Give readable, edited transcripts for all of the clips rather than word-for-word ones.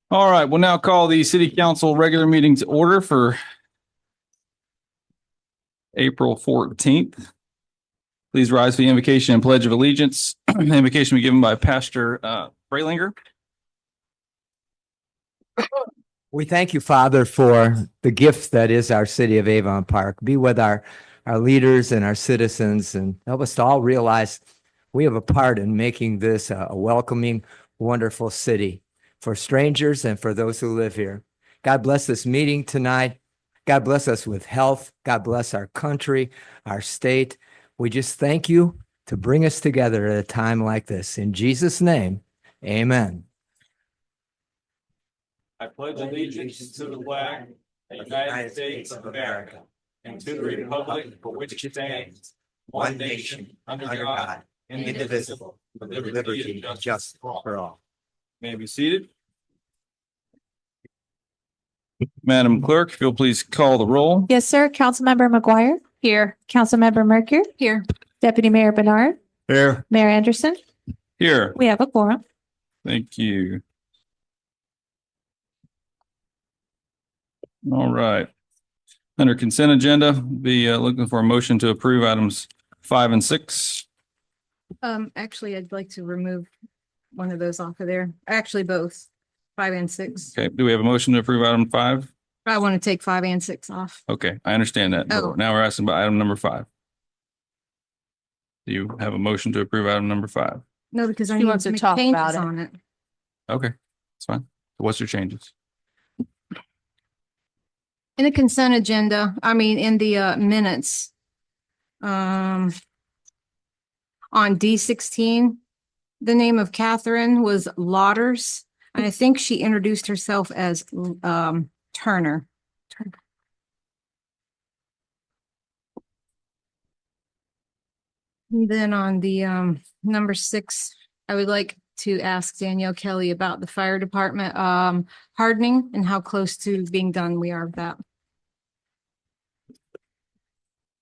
All right, we'll now call the city council regular meeting to order for April 14th. Please rise for the invocation and pledge of allegiance. The invocation will be given by Pastor Freilinger. We thank you, Father, for the gift that is our city of Avon Park. Be with our leaders and our citizens, and help us to all realize we have a part in making this a welcoming, wonderful city for strangers and for those who live here. God bless this meeting tonight. God bless us with health. God bless our country, our state. We just thank you to bring us together at a time like this. In Jesus' name, amen. I pledge allegiance to the flag of the United States of America and to the republic for which it stands, one nation, under God, indivisible, with liberty and justice for all. May I be seated? Madam Clerk, if you'll please call the roll. Yes, sir. Councilmember McGuire. Here. Councilmember Mercure. Here. Deputy Mayor Bernard. Here. Mayor Anderson. Here. We have a quorum. Thank you. All right. Under consent agenda, be looking for a motion to approve items 5 and 6. Actually, I'd like to remove one of those off of there. Actually, both 5 and 6. Okay, do we have a motion to approve item 5? I want to take 5 and 6 off. Okay, I understand that. Oh. Now we're asking about item number 5. Do you have a motion to approve item number 5? No, because I She need wants to to make talk changes about it. on it. Okay, that's fine. What's your changes? In the consent agenda, in the minutes. On D16, the name of Catherine was Lauders, and I think she introduced herself as Turner. And then on the number 6, I would like to ask Danielle Kelly about the fire department hardening and how close to being done we are with that.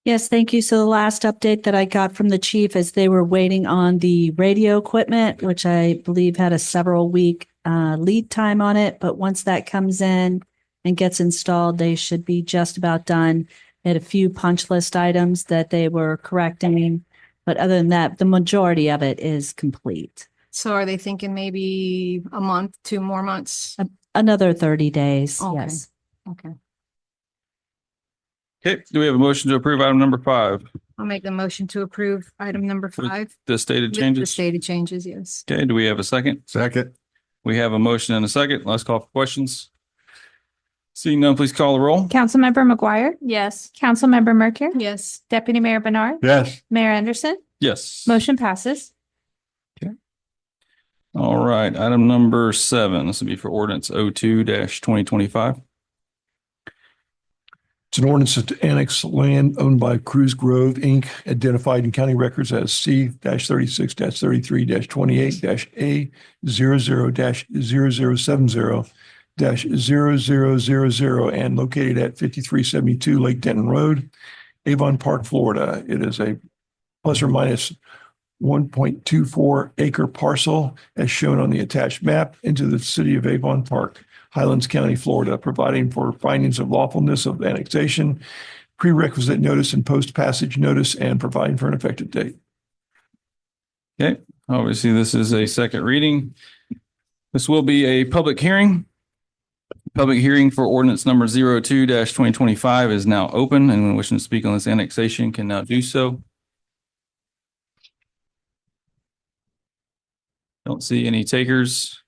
Yes, thank you. So the last update that I got from the chief is they were waiting on the radio equipment, which I believe had a several week lead time on it. But once that comes in and gets installed, they should be just about done. They had a few punch list items that they were correcting. But other than that, the majority of it is complete. So are they thinking maybe a month, 2 more months? Another 30 days. Okay. Yes. Okay. Okay, do we have a motion to approve item number 5? I'll make the motion to approve item number 5. The stated With the changes? stated changes, yes. Okay, do we have a second? Second. We have a motion and a second. Let's call for questions. Seeing none, please call the roll. Councilmember McGuire. Yes. Councilmember Mercure. Yes. Deputy Mayor Bernard. Yes. Mayor Anderson. Yes. Motion passes. All right, item number 7. This will be for ordinance 02-2025. It's an ordinance to annex land owned by Cruz Grove, Inc., identified in county records as C-36-33-28-A0070-0070 and located at 5372 Lake Denton Road, Avon Park, Florida. It is a plus or minus 1.24 acre parcel as shown on the attached map into the city of Avon Park, Highlands County, Florida, providing for findings of lawfulness of annexation, prerequisite notice and post-passage notice, and providing for an effective date. Okay, obviously this is a second reading. This will be a public hearing. Public hearing for ordinance number 02-2025 is now open, and anyone wishing to speak on this annexation can now do so. Don't see any takers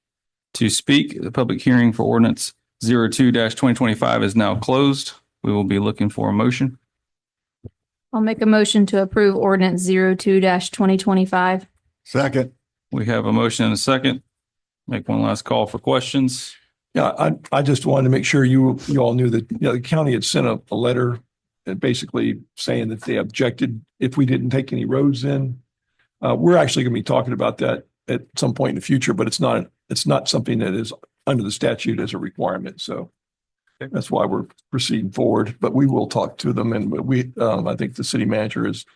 to speak. The public hearing for ordinance 02-2025 is now closed. We will be looking for a motion. I'll make a motion to approve ordinance 02-2025. Second. We have a motion and a second. Make one last call for questions. Yeah, I just wanted to make sure you all knew that, the county had sent a letter basically saying that they objected if we didn't take any roads in. We're actually going to be talking about that at some point in the future, but it's not something that is under the statute as a requirement. So that's why we're proceeding forward, but we will talk to them. And I think the city manager is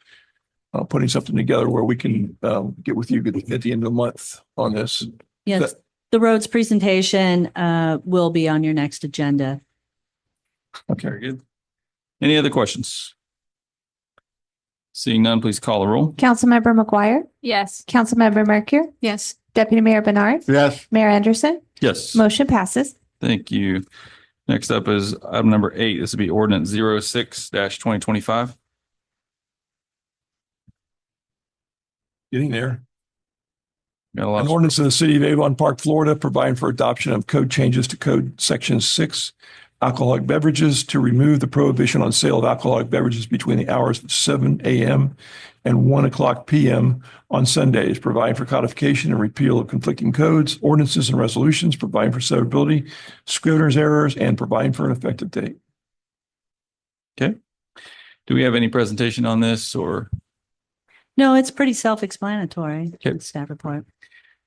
putting something together where we can get with you at the end of the month on this. Yes. the roads presentation will be on your next agenda. Okay. Very good. Any other questions? Seeing none, please call the roll. Councilmember McGuire? Yes. Councilmember Mercure? Yes. Deputy Mayor Bernard? Yes. Mayor Anderson? Yes. Motion passes. Thank you. Next up is item number 8. This would be ordinance 06-2025. Getting there. Got a lot An of- ordinance of the city of Avon Park, Florida, providing for adoption of code changes to code section 6, alcoholic beverages, to remove the prohibition on sale of alcoholic beverages between the hours of 7 a.m. and 1 p.m. on Sundays, providing for codification and repeal of conflicting codes, ordinances, and resolutions, providing for severability, scrivener's errors, and providing for an effective date. Do we have any presentation on this, or No, it's pretty self-explanatory. Okay. Staff report.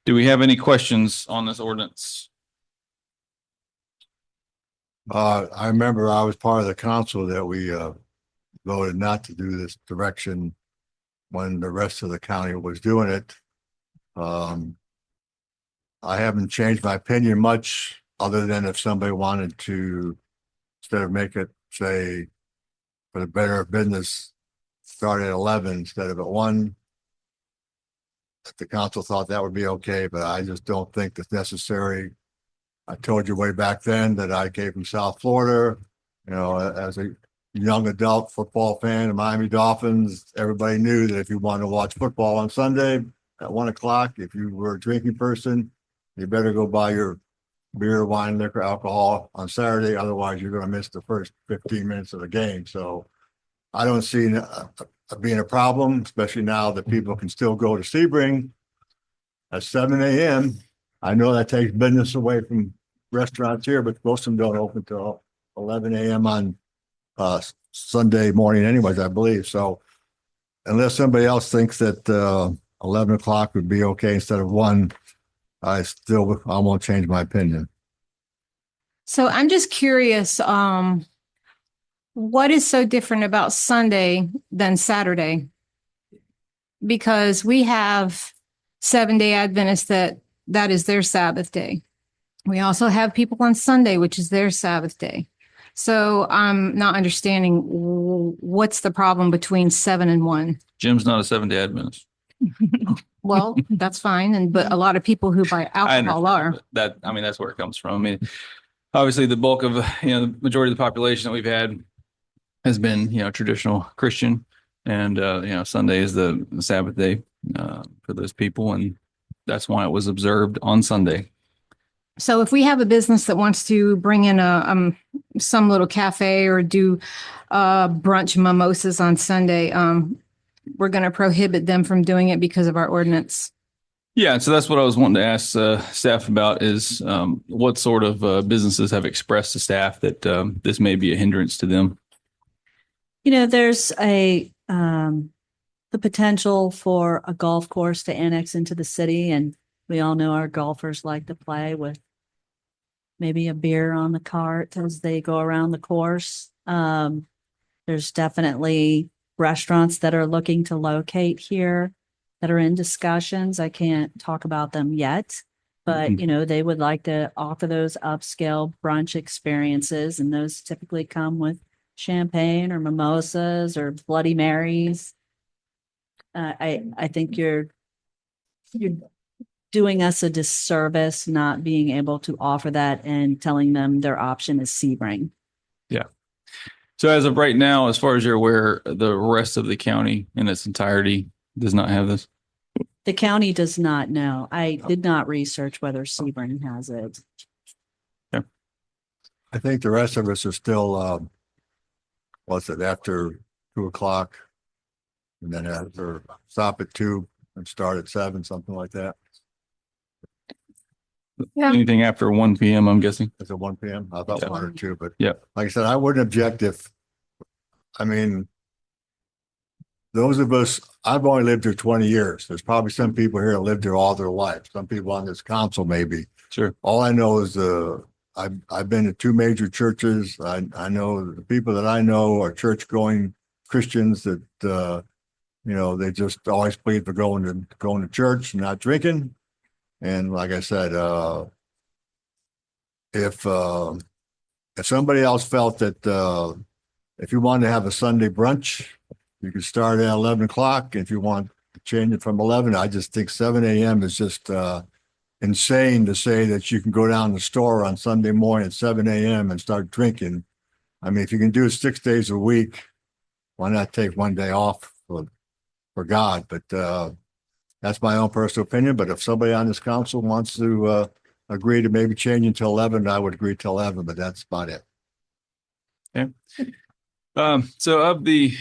do we have any questions on this ordinance? I remember I was part of the council that we voted not to do this direction when the rest of the county was doing it. I haven't changed my opinion much, other than if somebody wanted to, instead of make it, say, for the better of business, start at 11 instead of at 1. If the council thought that would be okay, but I just don't think that's necessary. I told you way back then that I came from South Florida, you know, as a young adult football fan of Miami Dolphins. Everybody knew that if you wanted to watch football on Sunday at 1 if you were a drinking person, you better go buy your beer, wine, liquor, alcohol on Saturday. Otherwise, you're going to miss the first 15 minutes of the game. So I don't see being a problem, especially now that people can still go to Sebring at 7 a.m. I know that takes business away from restaurants here, but most of them don't open till 11 a.m. on Sunday morning anyways, I believe. So unless somebody else thinks that 11 would be okay instead of 1, I won't change my opinion. So I'm just curious, what is so different about Sunday than Saturday? Because we have Seventh-day Adventists that is their Sabbath day. We also have people on Sunday, which is their Sabbath day. So I'm not understanding what's the problem between 7 and 1. Jim's not a 7-day Adventist. Well, that's fine. But a lot of people who buy alcohol are. That, I mean, that's where it comes from. I mean, obviously the bulk of, the majority of the population that we've had has been, traditional Christian, and, Sunday is the Sabbath day, for those people. And that's why it was observed on Sunday. So if we have a business that wants to bring in some little cafe or do brunch mimosas on Sunday, we're going to prohibit them from doing it because of our ordinance. Yeah, so that's what I was wanting to ask staff about is what sort of businesses have expressed to staff that this may be a hindrance to them. There's the potential for a golf course to annex into the city, and we all know our golfers like to play with maybe a beer on the cart as they go around the course. There's definitely restaurants that are looking to locate here that are in discussions. I can't talk about them yet, but they would like to offer those upscale brunch experiences, and those typically come with champagne or mimosas or Bloody Marys. I think you're doing us a disservice not being able to offer that and telling them their option is Sebring. Yeah. So as of right now, as far as you're aware, the rest of the county in its entirety does not have this. The county does not know. I did not research whether Sebring has it. I think the rest of us are still, after 2 and then after stop at 2 and start at 7, something like that. Yeah. Anything after 1 p.m., I'm guessing. Is it 1 p.m.? I thought Yeah. 1 or 2, but Yeah. like I said, I wouldn't object those of us, I've only lived here 20 years. There's probably some people here that lived here all their life. Some people on this council, maybe. Sure. All I know is I've been to 2 major churches. I know the people that I know are church going Christians that, they just always plead for going to church and not drinking. And like I said, if somebody else felt that, if you wanted to have a Sunday brunch, you could start at 11 o'clock. If you want to change it from 11, I just think 7 a.m. is just, insane to say that you can go down to the store on Sunday morning at 7 a.m. and start drinking. I mean, if you can do it 6 days a week, why not take one day off for God? But that's my own personal opinion. But if somebody on this council wants to agree to maybe change until 11, I would agree till 11, but that's about it. So of the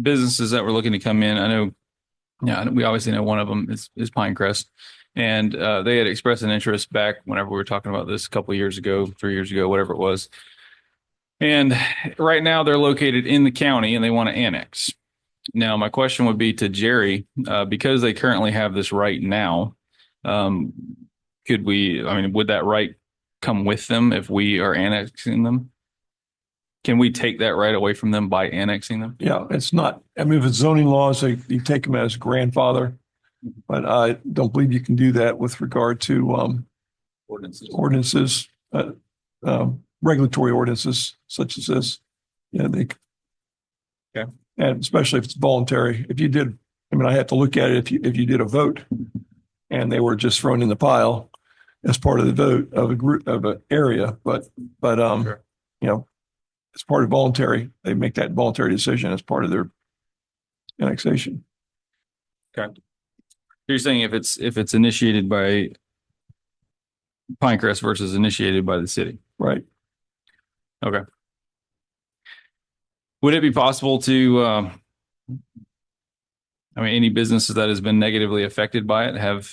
businesses that were looking to come in, I know, yeah, we obviously know one of them is Pinecrest. And they had expressed an interest back whenever we were talking about this a couple of years ago, 3 years ago, whatever it was. And right now they're located in the county and they want to annex. Now, my question would be to Jerry, because they currently have this right now, would that right come with them if we are annexing them? Can we take that right away from them by annexing them? Yeah, it's not, I mean, if it's zoning laws, you take them as grandfather. But I don't believe you can do that with regard to ordinances, regulatory ordinances such as this. Yeah, Okay. And especially if it's voluntary. If you did, I mean, I have to look at it if you did a vote and they were just thrown in the pile as part of the vote of a group of an area, but Sure. you know, it's part of voluntary. They make that voluntary decision as part of their annexation. Okay. You're saying if it's initiated by Pinecrest versus initiated by the city. Right. Okay. Would it be possible to, any businesses that has been negatively affected by it have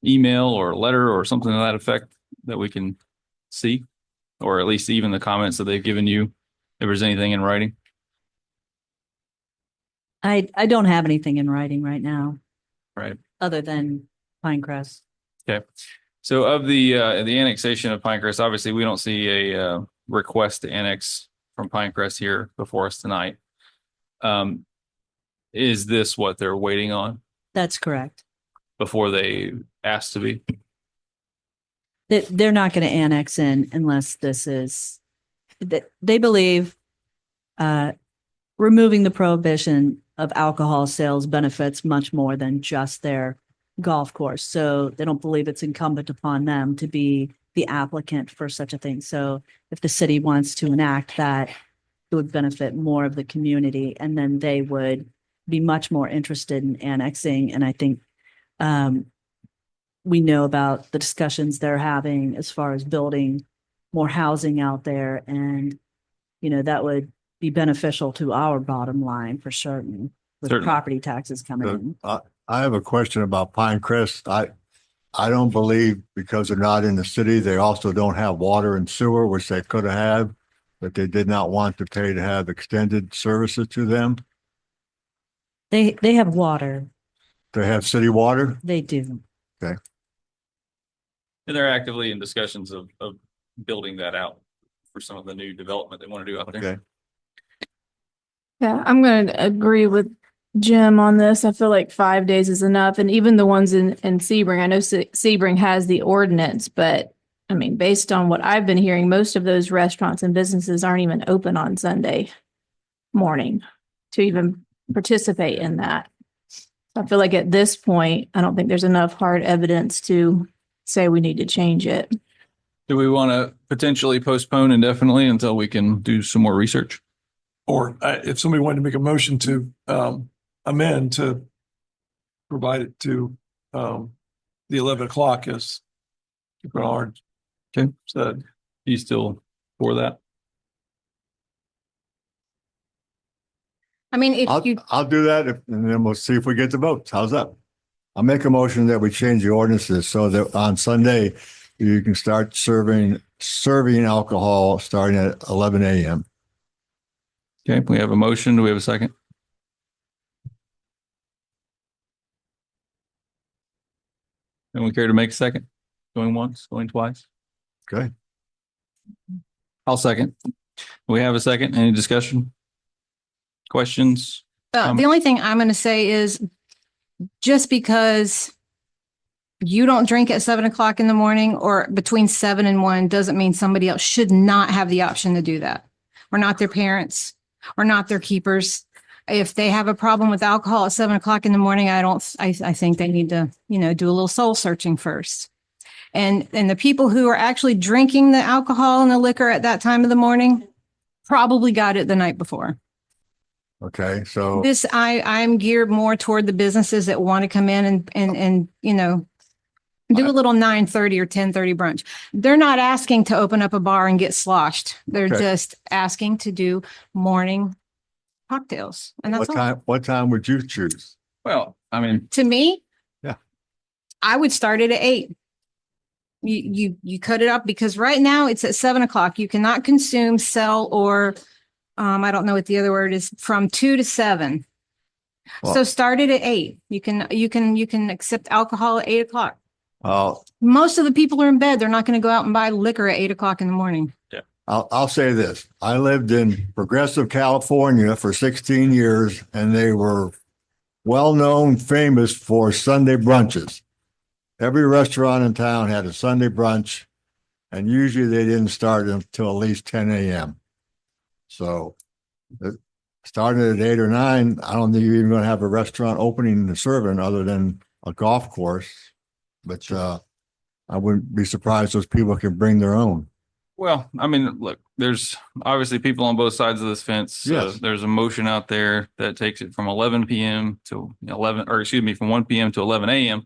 email or a letter or something to that effect that we can see? Or at least even the comments that they've given you, if there's anything in writing? I don't have anything in writing right now, Right. other than Pinecrest. Okay. So of the annexation of Pinecrest, obviously we don't see a request to annex from Pinecrest here before us tonight. Is this what they're waiting on That's correct. before they ask to be? They're not going to annex in unless this is, they believe removing the prohibition of alcohol sales benefits much more than just their golf course. So they don't believe it's incumbent upon them to be the applicant for such a thing. So if the city wants to enact that, it would benefit more of the community, and then they would be much more interested in annexing. And I think we know about the discussions they're having as far as building more housing out there. And, that would be beneficial to our bottom line for certain, with Certainly. property taxes coming in. I have a question about Pinecrest. I don't believe because they're not in the city, they also don't have water and sewer, which they could have, but they did not want to pay to have extended services to them. They have water. They have city water. They do. And they're actively in discussions of building that out for some of the new development they want to do out there. Okay. Yeah, I'm going to agree with Jim on this. I feel like 5 days is enough. And even the ones in Sebring, I know Sebring has the ordinance, but I mean, based on what I've been hearing, most of those restaurants and businesses aren't even open on Sunday morning to even participate in that. So I feel like at this point, I don't think there's enough hard evidence to say we need to change it. Do we want to potentially postpone indefinitely until we can do some more research? Or if somebody wanted to make a motion to amend to provide it to the 11 o'clock as Bernard said. You still for that? I mean, if you, I'll do that and then we'll see if we get the votes. How's that? I'll make a motion that we change the ordinances so that on Sunday you can start serving alcohol starting at 11 a.m. Okay, we have a motion. Do we have a second? Anyone care to make a second? Going once, going twice? Okay. I'll second. We have a second. Any discussion? Questions? the only thing I'm going to say is just because you don't drink at 7 o'clock in the morning or between 7 and 1 doesn't mean somebody else should not have the option to do that. Or not their parents or not their keepers. If they have a problem with alcohol at 7 o'clock in the morning, I think they need to, do a little soul searching first. And the people who are actually drinking the alcohol and the liquor at that time of the morning probably got it the night before. Okay, so I'm geared more toward the businesses that want to come in and do a little 9:30 or 10:30 brunch. They're not asking to open up a bar and get sloshed. They're Okay. just asking to do morning cocktails. And that's all. what time would you choose? Well, I mean, To me. Yeah. I would start it at 8. You cut it up because right now it's at 7 o'clock. You cannot consume, sell, or I don't know what the other word is, from 2 to 7. So Well- start it at 8. You can accept alcohol at 8 o'clock. Well, Most of the people are in bed. They're not going to go out and buy liquor at 8 o'clock in the morning. I'll say this. I lived in Progressive, California for 16 years, and they were well-known, famous for Sunday brunches. Every restaurant in town had a Sunday brunch, and usually they didn't start until at least 10 a.m. So starting at 8 or 9, I don't think you're even going to have a restaurant opening and serving other than a golf course. But I wouldn't be surprised those people can bring their own. well, I mean, look, there's obviously people on both sides of this fence. Yes. There's a motion out there that takes it from 11 p.m. to 11, or excuse me, from 1 p.m. to 11 a.m.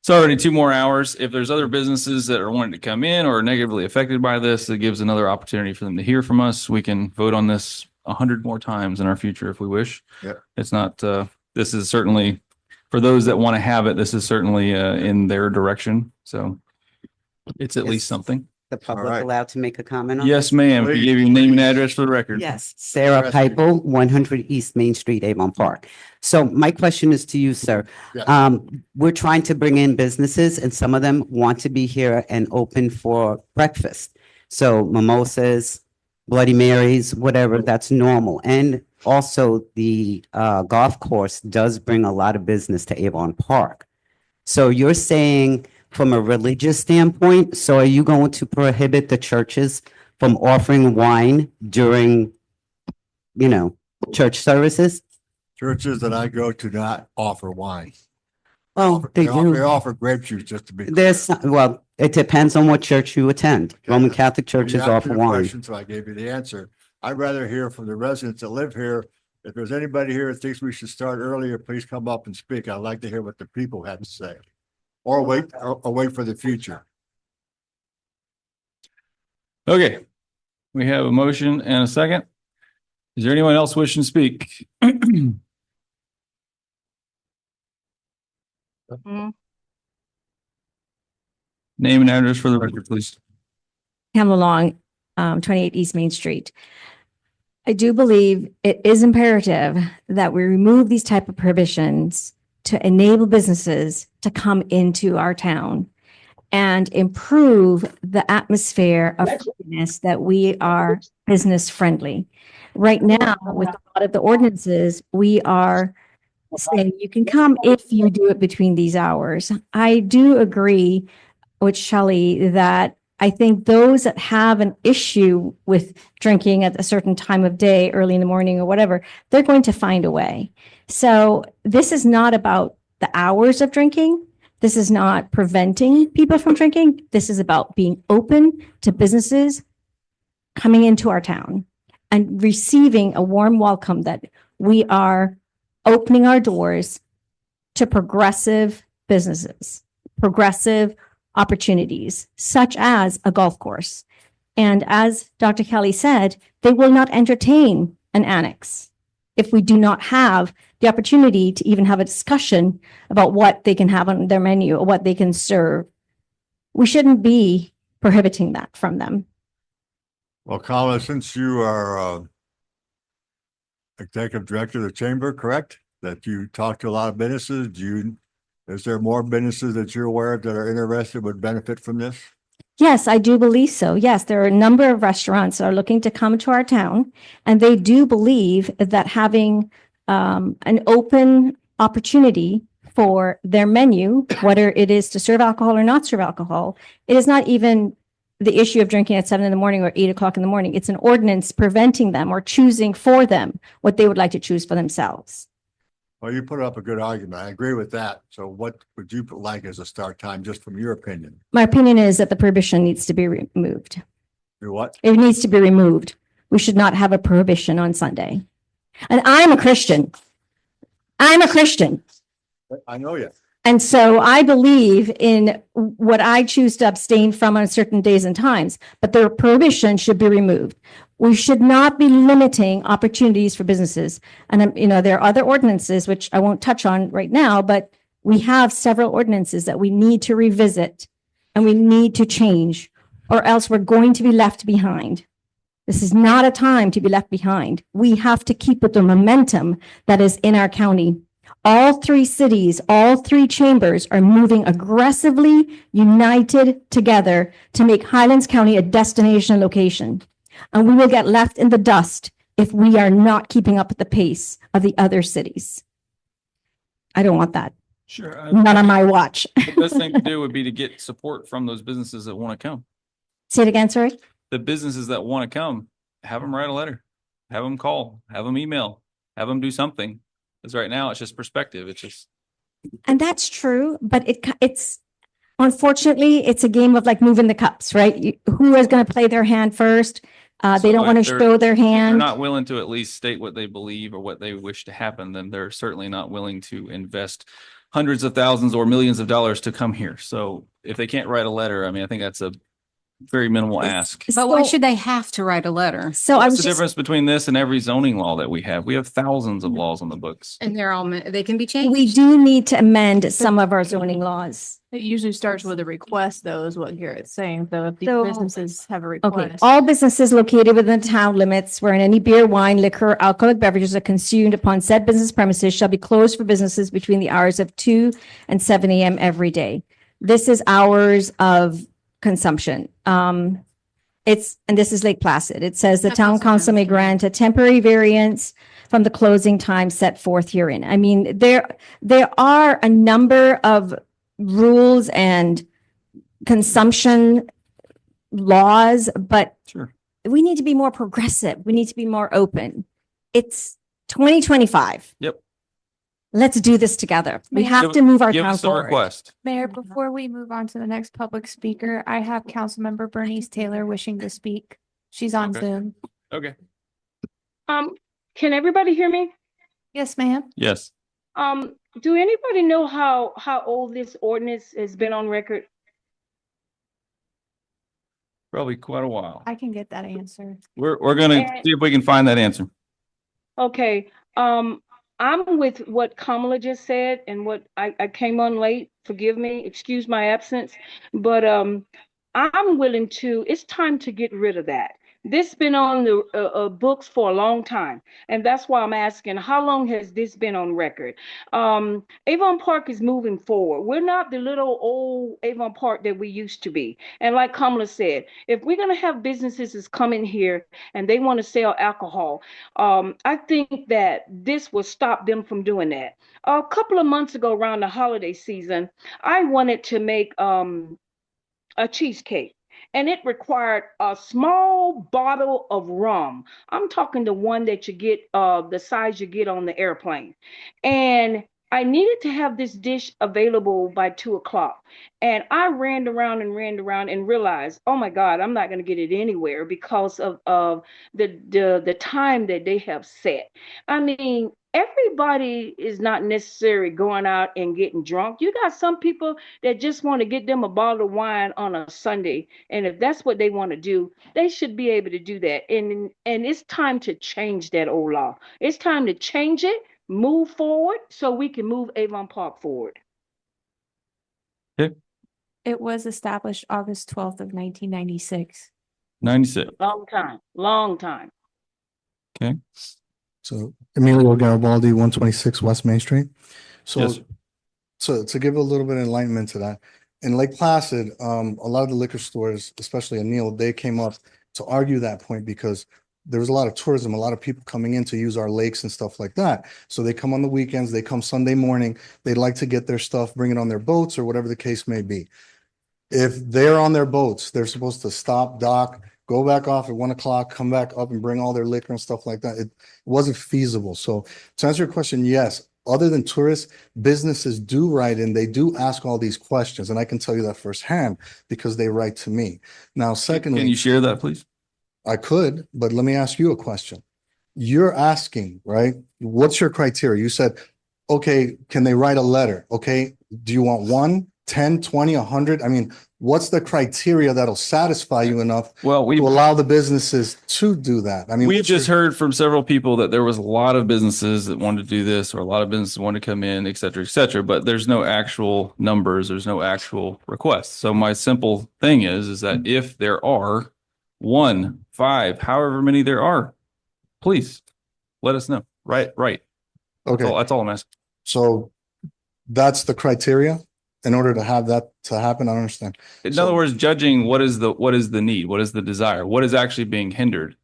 It's already 2 more hours. If there's other businesses that are wanting to come in or are negatively affected by this, it gives another opportunity for them to hear from us. We can vote on this 100 more times in our future if we wish. Yeah. It's not, this is certainly, for those that want to have it, this is certainly in their direction. So it's at Yes. least something. The public right. allowed to make a comment on? Yes, ma'am. If you give your name and address for the record. Yes, Sarah Pipel, 100 East Main Street, Avon Park. So my question is to you, sir. Yeah. We're trying to bring in businesses and some of them want to be here and open for breakfast. So mimosas, Bloody Marys, whatever, that's normal. And also the golf course does bring a lot of business to Avon Park. So you're saying from a religious standpoint, so are you going to prohibit the churches from offering wine during, church services? Churches that I go to not offer wine. Oh, they They do. offer grape juice just to be. Well, it depends on what church you attend. Roman Catholic churches You asked offer me the wine. question, so I gave you the answer. I'd rather hear from the residents that live here. If there's anybody here that thinks we should start earlier, please come up and speak. I'd like to hear what the people have to say. Or wait for the future. Okay. We have a motion and a second. Is there anyone else wishing to speak? Name and address for the record, please. Pamela Long, 28 East Main Street. I do believe it is imperative that we remove these type of prohibitions to enable businesses to come into our town and improve the atmosphere of friendliness that we are business friendly. Right now, with a lot of the ordinances, we are saying you can come if you do it between these hours. I do agree with Shelley that I think those that have an issue with drinking at a certain time of day, early in the morning or whatever, they're going to find a way. So this is not about the hours of drinking. This is not preventing people from drinking. This is about being open to businesses coming into our town and receiving a warm welcome that we are opening our doors to progressive businesses, progressive opportunities, such as a golf course. And as Dr. Kelly said, they will not entertain an annex if we do not have the opportunity to even have a discussion about what they can have on their menu or what they can serve. We shouldn't be prohibiting that from them. Well, Kamala, since you are executive director of the chamber, correct? That you talk to a lot of businesses, is there more businesses that you're aware of that are interested, would benefit from this? Yes, I do believe so. Yes, there are a number of restaurants that are looking to come to our town, and they do believe that having an open opportunity for their menu, whether it is to serve alcohol or not serve alcohol. It is not even the issue of drinking at 7 a.m. or 8 o'clock in the morning. It's an ordinance preventing them or choosing for them what they would like to choose for themselves. Well, you put up a good argument. I agree with that. So what would you like as a start time, just from your opinion? My opinion is that the prohibition needs to be removed. Do what? It needs to be removed. We should not have a prohibition on Sunday. And I'm a Christian. I'm a Christian. I know you. And so I believe in what I choose to abstain from on certain days and times, but the prohibition should be removed. We should not be limiting opportunities for businesses. And, there are other ordinances, which I won't touch on right now, but we have several ordinances that we need to revisit and we need to change, or else we're going to be left behind. This is not a time to be left behind. We have to keep with the momentum that is in our county. All three cities, all three chambers are moving aggressively, united together to make Highlands County a destination location. And we will get left in the dust if we are not keeping up with the pace of the other cities. I don't want that. Sure. Not on my watch. The best thing to do would be to get support from those businesses that want to come. Say it again, sorry. The businesses that want to come, have them write a letter, have them call, have them email, have them do something. Because right now it's just perspective. It's just. And that's true, but it's unfortunately, it's a game of like moving the cups, right? Who is going to play their hand first? They So don't want to if they're- show their If they're hand. not willing to at least state what they believe or what they wish to happen, then they're certainly not willing to invest hundreds of thousands or millions of dollars to come here. So if they can't write a letter, I mean, I think that's a very minimal ask. But why So- should they have to write a letter? So I What's was the just, difference between this and every zoning law that we have? We have thousands of laws on the books. And they can be changed. we do need to amend some of our zoning laws. It usually starts with a request, though, is what Garrett's saying. So if these So- businesses have a Okay, request. all businesses located within the town limits wherein any beer, wine, liquor, or alcoholic beverages are consumed upon said business premises shall be closed for businesses between the hours of 2 and 7 a.m. every day. This is hours of consumption. And this is Lake Placid. It says the That's town also council may nice. grant a temporary variance from the closing time set forth herein. I mean, there are a number of rules and consumption laws, but Sure. we need to be more progressive. We need to be more open. It's 2025. Yep. Let's do this together. We May I- have to move our Give town us a forward. request. Mayor, before we move on to the next public speaker, I have Councilmember Bernice Taylor wishing to speak. She's on Okay. Zoom. Okay. Can everybody hear me? Yes, ma'am. Yes. Do anybody know how old this ordinance has been on record? Probably quite a while. I can get that answer. We're gonna And- see if we can find that answer. Okay, I'm with what Kamala just said and what I came on late. Forgive me, excuse my absence, but I'm willing to. It's time to get rid of that. This been on the books for a long time, and that's why I'm asking, how long has this been on record? Avon Park is moving forward. We're not the little old Avon Park that we used to be. And like Kamala said, if we're gonna have businesses that's coming here and they want to sell alcohol, I think that this will stop them from doing that. A couple of months ago, around the holiday season, I wanted to make a cheesecake. And it required a small bottle of rum. I'm talking the one that you get, the size you get on the airplane. And I needed to have this dish available by 2 o'clock. And I ran around and realized, oh my God, I'm not going to get it anywhere because of the time that they have set. I mean, everybody is not necessarily going out and getting drunk. You got some people that just want to get them a bottle of wine on a Sunday. And if that's what they want to do, they should be able to do that. And it's time to change that old law. It's time to change it, move forward so we can move Avon Park forward. It was established August 12th of 1996. 96. Long time. Okay. So Emilio Garibaldi, 126 West Main Street. Yes. So to give a little bit of enlightenment to that, in Lake Placid, a lot of the liquor stores, especially Anil, they came up to argue that point because there was a lot of tourism, a lot of people coming in to use our lakes and stuff like that. So they come on the weekends, they come Sunday morning, they'd like to get their stuff, bring it on their boats or whatever the case may be. If they're on their boats, they're supposed to stop, dock, go back off at 1 o'clock, come back up and bring all their liquor and stuff like that. It wasn't feasible. So to answer your question, yes, other than tourists, businesses do write in, they do ask all these questions. And I can tell you that firsthand because they write to me. Now, Can secondly, you share that, please? I could, but let me ask you a question. You're asking, right? What's your criteria? You said, okay, can they write a letter? Okay, do you want 1, 10, 20, 100? I mean, what's the criteria that'll satisfy you enough Well, to allow the businesses to do that? I mean, We've what's your- just heard from several people that there was a lot of businesses that wanted to do this, or a lot of businesses wanted to come in, et cetera, but there's no actual numbers. There's no actual requests. So my simple thing is that if there are 1, 5, however many there are, please let us know. Right. Okay, That's all I'm asking. so that's the criteria in order to have that to happen. I don't understand. In So- other words, judging what is the need, what is the desire, what is actually being hindered,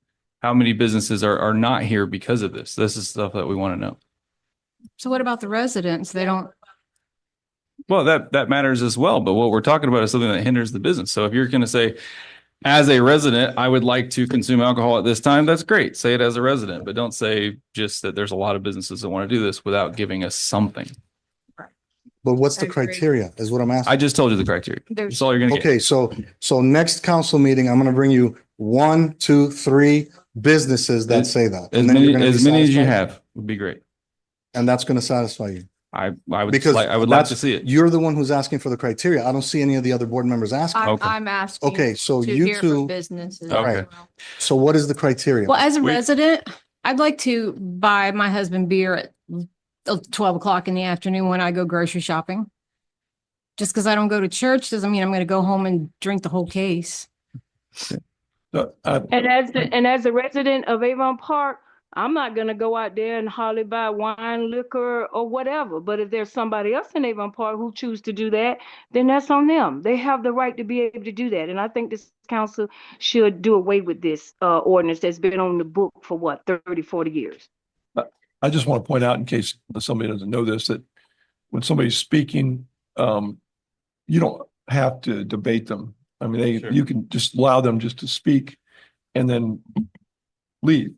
how many businesses are not here because of this. This is stuff that we want to know. So what about the residents? They don't, Well, that matters as well. But what we're talking about is something that hinders the business. So if you're going to say, as a resident, I would like to consume alcohol at this time, that's great. Say it as a resident, but don't say just that there's a lot of businesses that want to do this without giving us something. But what's I the agree. criteria is what I'm asking. I just told you the criteria. there's, That's all you're going to get. Okay, so next council meeting, I'm gonna bring you 1, 2, 3 businesses that say that. As And then you're many gonna be as many as you satisfied? have would be great. And that's gonna satisfy you. I would Because like, I would like that's- to see it. You're the one who's asking for the criteria. I don't see any of the other board members asking. Okay. I'm asking. Okay, so to you hear from two, businesses. Okay. so what is the criteria? well, as a We- resident, I'd like to buy my husband beer at 12 o'clock in the afternoon when I go grocery shopping. Just because I don't go to church doesn't mean I'm going to go home and drink the whole case. And as a resident of Avon Park, I'm not gonna go out there and hardly buy wine, liquor, or whatever. But if there's somebody else in Avon Park who choose to do that, then that's on them. They have the right to be able to do that. And I think this council should do away with this ordinance that's been on the book for what, 30, 40 years. I just want to point out in case somebody doesn't know this, that when somebody's speaking, you don't have to debate them. I mean, Sure. you can just allow them just to speak and then leave.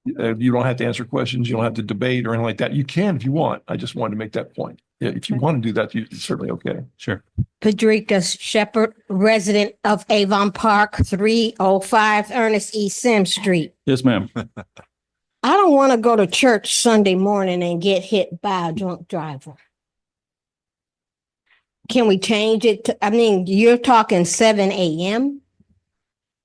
You don't have to answer questions. You don't have to debate or anything like that. You can if you want. I just wanted to make that point. Yeah, if you want to do that, it's certainly okay. Sure. Padrika Shepherd, resident of Avon Park, 305 Ernest E. Sims Street. Yes, ma'am. I don't want to go to church Sunday morning and get hit by a drunk driver. Can we change it to, I mean, you're talking 7 a.m.?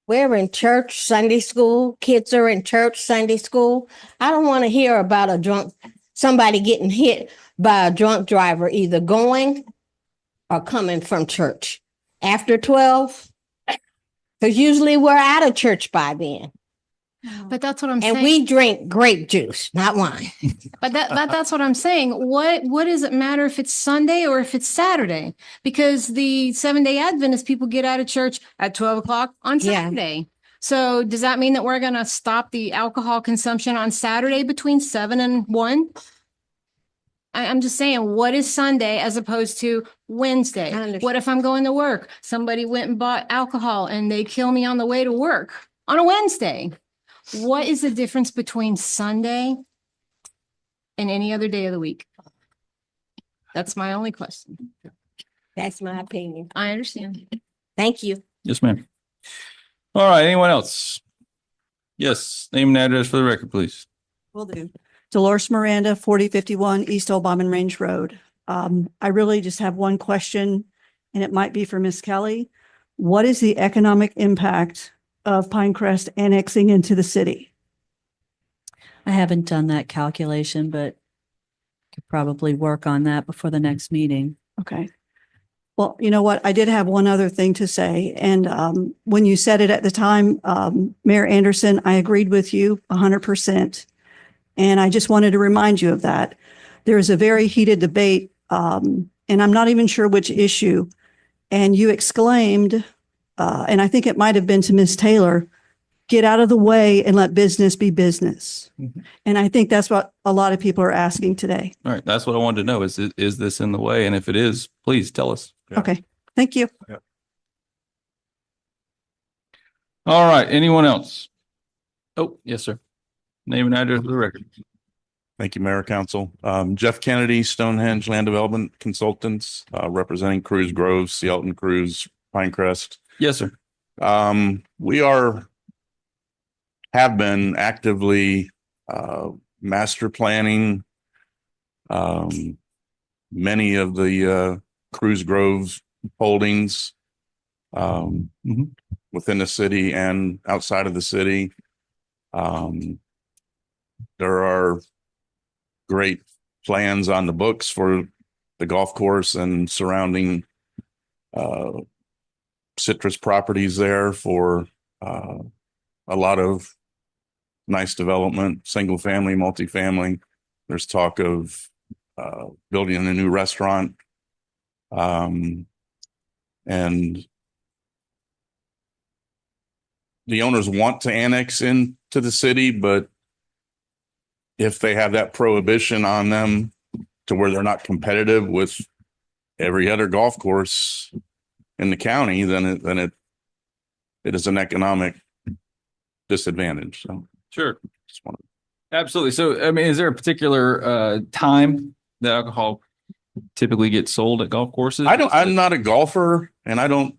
We're in church Sunday school. Kids are in church Sunday school. I don't want to hear about somebody getting hit by a drunk driver, either going or coming from church after 12. Because usually we're out of church by then. But that's what I'm And saying. we drink grape juice, not wine. But that's what I'm saying. What does it matter if it's Sunday or if it's Saturday? Because the 7-day Adventist people get out of church at 12 o'clock on Yeah. Saturday. So does that mean that we're going to stop the alcohol consumption on Saturday between 7 and 1? I'm just saying, what is Sunday as opposed to Wednesday? I understand. What if I'm going to work? Somebody went and bought alcohol and they kill me on the way to work on a Wednesday. What is the difference between Sunday and any other day of the week? That's my only question. That's my opinion. I understand. Thank you. Yes, ma'am. All right. Anyone else? Yes. Name and address for the record, please. Will do. Dolores Miranda, 4051 East Old Bombing Range Road. I really just have one question, and it might be for Miss Kelly. What is the economic impact of Pinecrest annexing into the city? I haven't done that calculation, but could probably work on that before the next meeting. Okay. Well, you know what? I did have one other thing to say. And when you said it at the time, Mayor Anderson, I agreed with you 100%. And I just wanted to remind you of that. There is a very heated debate, and I'm not even sure which issue. And you exclaimed, and I think it might have been to Ms. Taylor, get out of the way and let business be business. Mhm. And I think that's what a lot of people are asking today. All right. That's what I wanted to know is this in the way? And if it is, please tell us. Yeah. Okay, thank you. All right. Anyone else? Oh, yes, sir. Name and address for the record. Thank you, Mayor Council. Jeff Kennedy, Stonehenge Land Development Consultants, representing Cruz Grove, Sealton Cruz, Pinecrest. Yes, sir. We have been actively master planning many of the Cruz Grove holdings within the city and outside of the city. There are great plans on the books for the golf course and surrounding citrus properties there for a lot of nice development, single family, multifamily. There's talk of building a new restaurant. And the owners want to annex into the city, but if they have that prohibition on them to where they're not competitive with every other golf course in the county, then it is an economic disadvantage. So Sure. just want to. Absolutely. So, I mean, is there a particular time that alcohol typically gets sold at golf courses? I'm not a golfer and I don't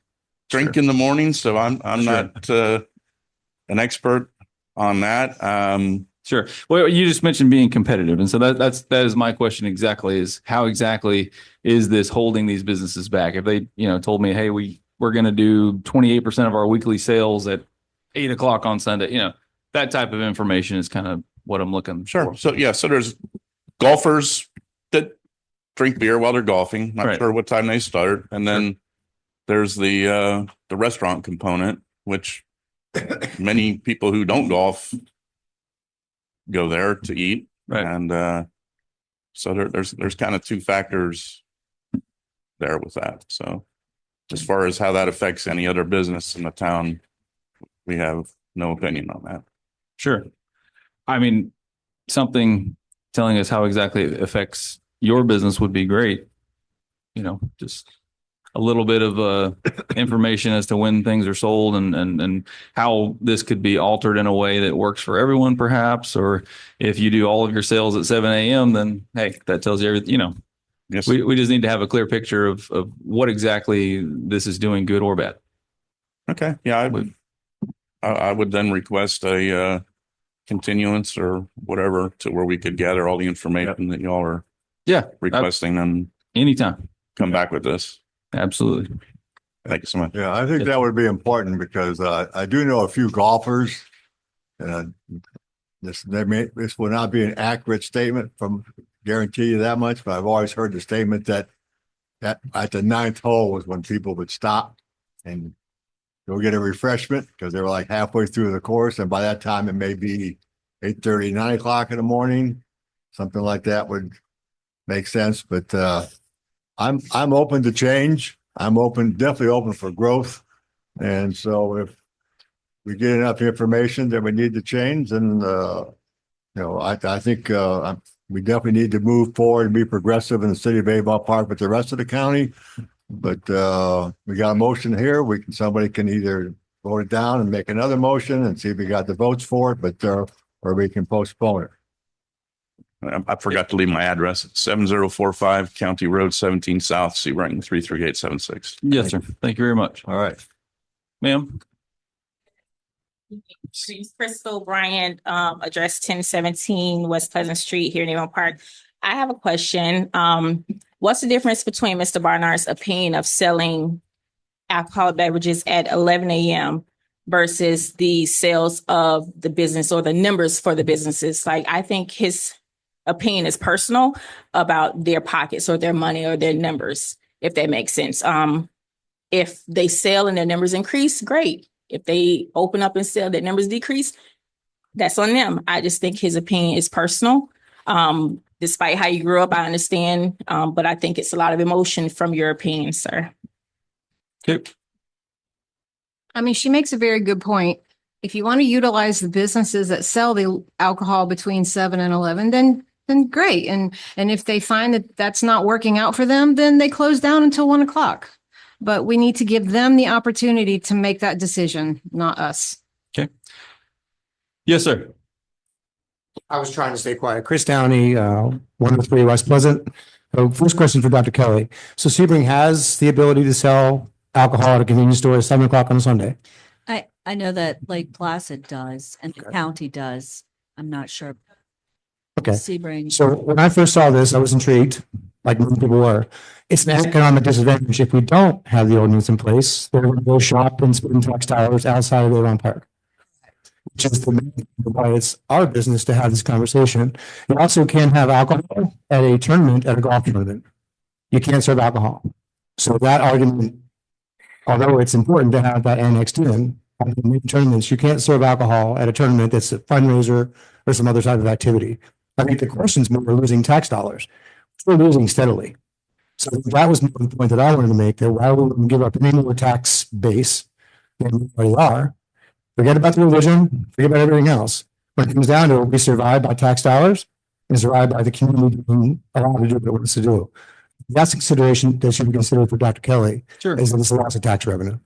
drink Sure. in the morning, so I'm Sure. not an expert on that. Sure. Well, you just mentioned being competitive. And so that is my question exactly, is how exactly is this holding these businesses back? If they, told me, hey, we're going to do 28% of our weekly sales at 8:00 on Sunday, that type of information is kind of what I'm looking Sure. for. So there's golfers that drink beer while they're golfing. Not Right. sure what time they start. And then there's the restaurant component, which many people who don't golf go there to eat. Right. And so there's kind of two factors there with that. So as far as how that affects any other business in the town, we have no opinion on that. Sure. I mean, something telling us how exactly it affects your business would be great. Just a little bit of information as to when things are sold and how this could be altered in a way that works for everyone, perhaps. Or if you do all of your sales at 7 a.m., then hey, that tells you everything. Yes. We just need to have a clear picture of what exactly this is doing, good or bad. Okay. Yeah, I would then request a continuance or whatever to where we could gather all the information that y'all are requesting and anytime come back with this. Absolutely. Thank you so much. Yeah, I think that would be important because I do know a few golfers. This will not be an accurate statement guarantee you that much, but I've always heard the statement that at the 9th hole was when people would stop and go get a refreshment because they were like halfway through the course. And by that time, it may be 8:30, 9:00 in the morning, something like that would make sense. But I'm open to change. I'm definitely open for growth. And so if we get enough information that we need to change, then, I think we definitely need to move forward and be progressive in the city of Avon Park with the rest of the county. But we got a motion here. Somebody can either vote it down and make another motion and see if we got the votes for it, but or we can postpone it. I forgot to leave my address. It's 7045 County Road 17 South, Sebring 33876. Yes, sir. Thank you very much. All right. Ma'am. Crystal Bryant, address 1017 West Pleasant Street here in Avon Park. I have a question. What's the difference between Mr. Barnard's opinion of selling alcoholic beverages at 11 a.m. versus the sales of the business or the numbers for the businesses? Like, I think his opinion is personal about their pockets or their money or their numbers, if that makes sense. If they sell and their numbers increase, great. If they open up and sell, their numbers decrease, that's on them. I just think his opinion is personal. Despite how you grew up, I understand, but I think it's a lot of emotion from your opinion, sir. Okay. I mean, she makes a very good point. if you want to utilize the businesses that sell the alcohol between 7 and 11, then great. And if they find that that's not working out for them, then they close down until 1 o'clock. But we need to give them the opportunity to make that decision, not us. Okay. Yes, sir. I was trying to stay quiet. Chris Downey, 103 West Pleasant. So first question for Dr. Kelly. So Sebring has the ability to sell alcohol at a convenience store at 7 o'clock on a Sunday. I know that Lake Placid does and the county does. I'm not sure. Okay. Sebring. So when I first saw this, I was intrigued, like many people were. It's an economic disadvantage if we don't have the ordinance in place. They're going to go shop and spend tax dollars outside of Avon Park, which is the main reason why it's our business to have this conversation. You also can't have alcohol at a tournament, at a golf tournament. You can't serve alcohol. So that argument, although it's important to have that annexed in, tournaments, you can't serve alcohol at a tournament that's a fundraiser or some other type of activity. I think the question's more, we're losing tax dollars. We're losing steadily. So that was the point that I wanted to make, that why would we give up any more tax base than we already are? Forget about the religion, forget about everything else. When it comes down to it, we survive by tax dollars and survive by the community being allowed to do what it wants to do. That's a consideration that should be considered for Dr. Kelly. Sure. Is that this allows a tax revenue.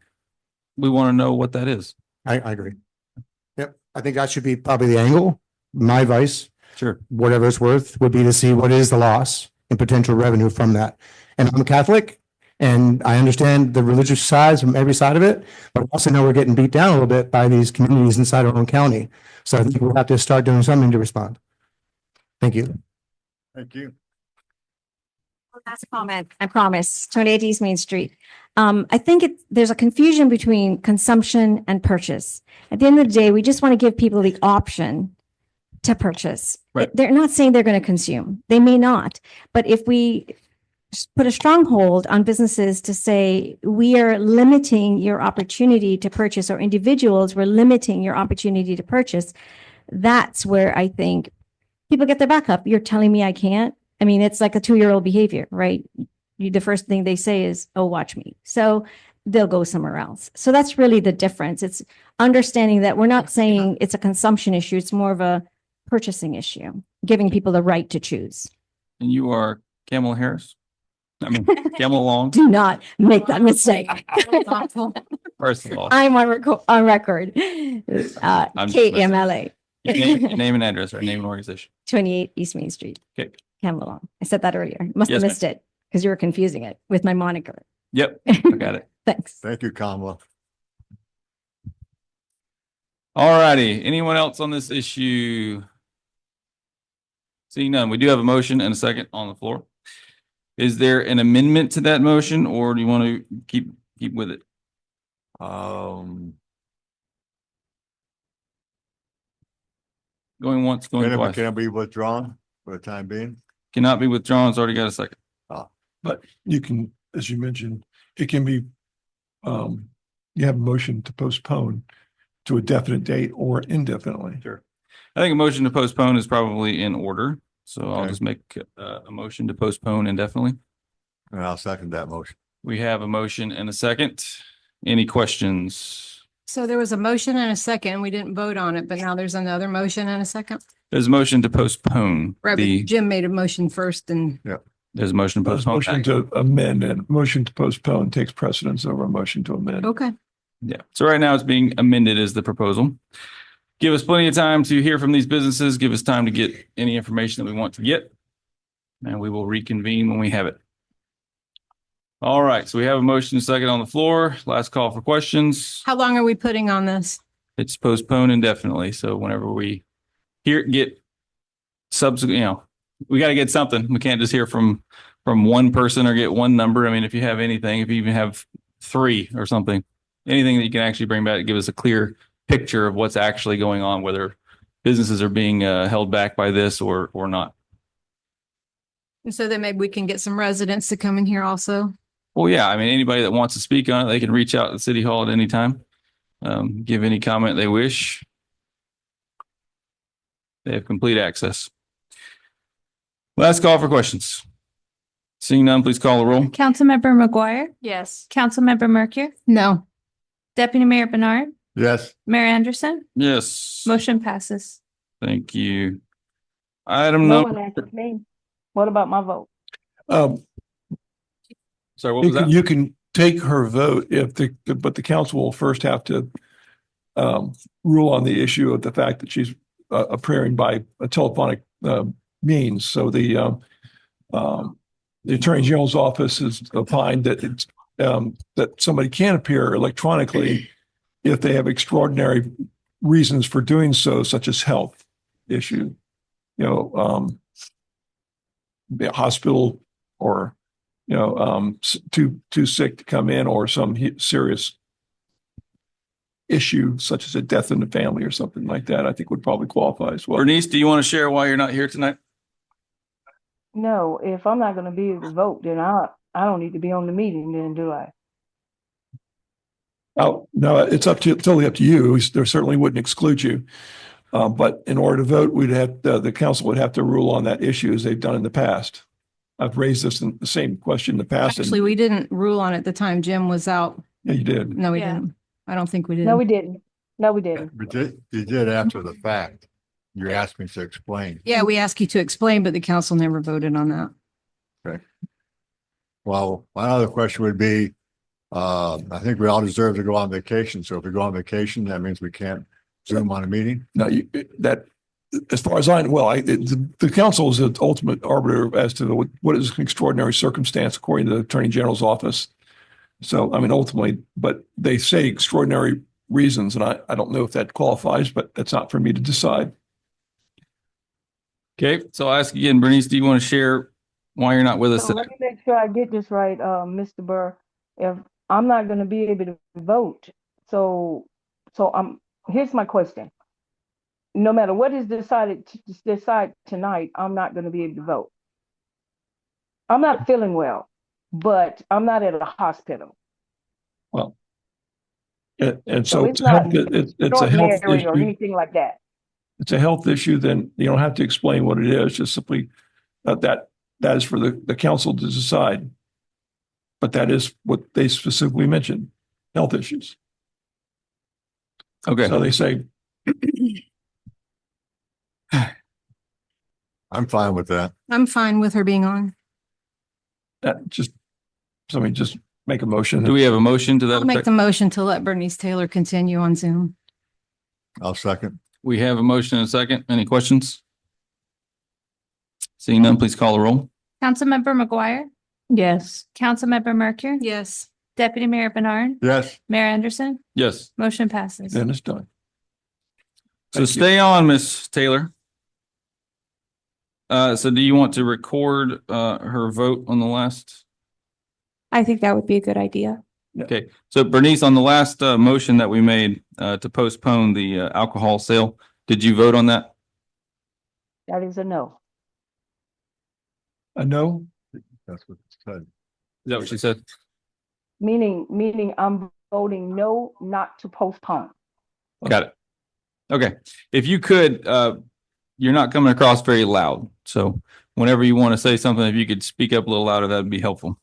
We want to know what that is. I agree. Yep. I think that should be probably the angle. My advice, Sure. whatever it's worth, would be to see what is the loss and potential revenue from that. And I'm a Catholic and I understand the religious sides from every side of it, but I also know we're getting beat down a little bit by these communities inside our own county. So I think we'll have to start doing something to respond. Thank you. Thank you. Last comment, I promise, 28 East Main Street. I think there's a confusion between consumption and purchase. At the end of the day, we just want to give people the option to purchase. Right. They're not saying they're going to consume. They may not. But if we put a stronghold on businesses to say, we are limiting your opportunity to purchase, or individuals, we're limiting your opportunity to purchase, that's where I think people get their back up. You're telling me I can't? I mean, it's like a 2-year-old behavior, right? The first thing they say is, oh, watch me. So they'll go somewhere else. So that's really the difference. It's understanding that we're not saying it's a consumption issue. It's more of a purchasing issue, giving people the right to choose. And you are Kamala Harris? I mean, Kamala Long? Do not make that mistake. First of all, I'm on record. KMLA. your name and address, or name and organization. 28 East Main Street. Okay. Kamala Long. I said that earlier. Must have Yes, missed it because you were confusing it with my moniker. Yep, I got it. Thanks. Thank you, Kamala. All righty. Anyone else on this issue? Seeing none, we do have a motion and a second on the floor. Is there an amendment to that motion, or do you want to keep with it? Going once, going twice. Can it be withdrawn for the time being? Cannot be withdrawn. It's already got a second. But you can, as you mentioned, it can be, you have a motion to postpone to a definite date or indefinitely. Sure. I think a motion to postpone is probably in order. So I'll Okay. just make a motion to postpone indefinitely. And I'll second that motion. We have a motion and a second. Any questions? So there was a motion and a second. We didn't vote on it, but now there's another motion and a second. There's a motion to postpone Right, the, but Jim made a motion first and there's a motion to postpone. Motion to amend and motion to postpone takes precedence over a motion to amend. okay. Yeah. So right now it's being amended as the proposal. Give us plenty of time to hear from these businesses. Give us time to get any information that we want to get. And we will reconvene when we have it. All right. So we have a motion and a second on the floor. Last call for questions. How long are we putting on this? It's postponed indefinitely. So whenever we get subsequent, we got to get something. We can't just hear from one person or get one number. I mean, if you have anything, if you even have 3 or something, anything that you can actually bring back to give us a clear picture of what's actually going on, whether businesses are being held back by this or not. And so then maybe we can get some residents to come in here also. Well, yeah, I mean, anybody that wants to speak on it, they can reach out to City Hall at any time. Give any comment they wish. They have complete access. Last call for questions. Seeing none, please call the roll. Councilmember McGuire, Yes. Councilmember Mercure, No. Deputy Mayor Bernard, Yes. Mayor Anderson, Yes. motion passes. Thank you. Item No number, one asked me. What about my vote? sorry, what was that? You can take her vote but the council will first have to rule on the issue of the fact that she's appearing by a telephonic means. So the Attorney General's office has opined that it's that somebody can appear electronically if they have extraordinary reasons for doing so, such as health issue, the hospital or too sick to come in, or some serious issue such as a death in the family or something like that, I think would probably qualify as well. Bernice, do you want to share why you're not here tonight? No, if I'm not gonna be able to vote, then I don't need to be on the meeting then, do I? Oh, no, it's totally up to you. There certainly wouldn't exclude you. But in order to vote, the council would have to rule on that issue as they've done in the past. I've raised the same question in the past. Actually, we didn't rule on it the time Jim was out. Yeah, you did. No, we Yeah. didn't. I don't think we did. No, we didn't. No, we didn't. You did after the fact. You asked me to explain. Yeah, we asked you to explain, but the council never voted on that. Well, my other question would be, I think we all deserve to go on vacation. So if we go on vacation, that means we can't Zoom on a meeting? No, as far as I know, the council is the ultimate arbiter as to what is an extraordinary circumstance according to the Attorney General's office. So, I mean, ultimately, but they say extraordinary reasons, and I don't know if that qualifies, but that's not for me to decide. Okay, so I'll ask again, Bernice, do you want to share why you're not with us So today? let me make sure I get this right, Mr. Burr. If I'm not gonna be able to vote, so here's my question. No matter what is decided tonight, I'm not gonna be able to vote. I'm not feeling well, but I'm not at a hospital. Well, and so it's not it's a health extraordinary or issue. anything like that. It's a health issue, then you don't have to explain what it is, just simply that is for the council to decide. But that is what they specifically mentioned, health issues. Okay. So they say, I'm fine with that. I'm fine with her being on. that somebody just make a motion. Do we have a motion to that I'll make effect? the motion to let Bernice Taylor continue on Zoom. I'll second. We have a motion and a second. Any questions? Seeing none, please call the roll. Councilmember McGuire, Yes. Councilmember Mercury, Yes. Deputy Mayor Bernard, Yes. Mayor Anderson, Yes. motion passes. Then it's done. So Thank you. stay on, Miss Taylor. So do you want to record her vote on the last? I think that would be a good idea. Okay, so Bernice, on the last motion that we made to postpone the alcohol sale, did you vote on that? That is a no. A no? That's what it said. Is that what she said? Meaning I'm voting no, not to postpone. Got it. Okay, if you could, you're not coming across very loud. So whenever you want to say something, if you could speak up a little louder, that'd be helpful.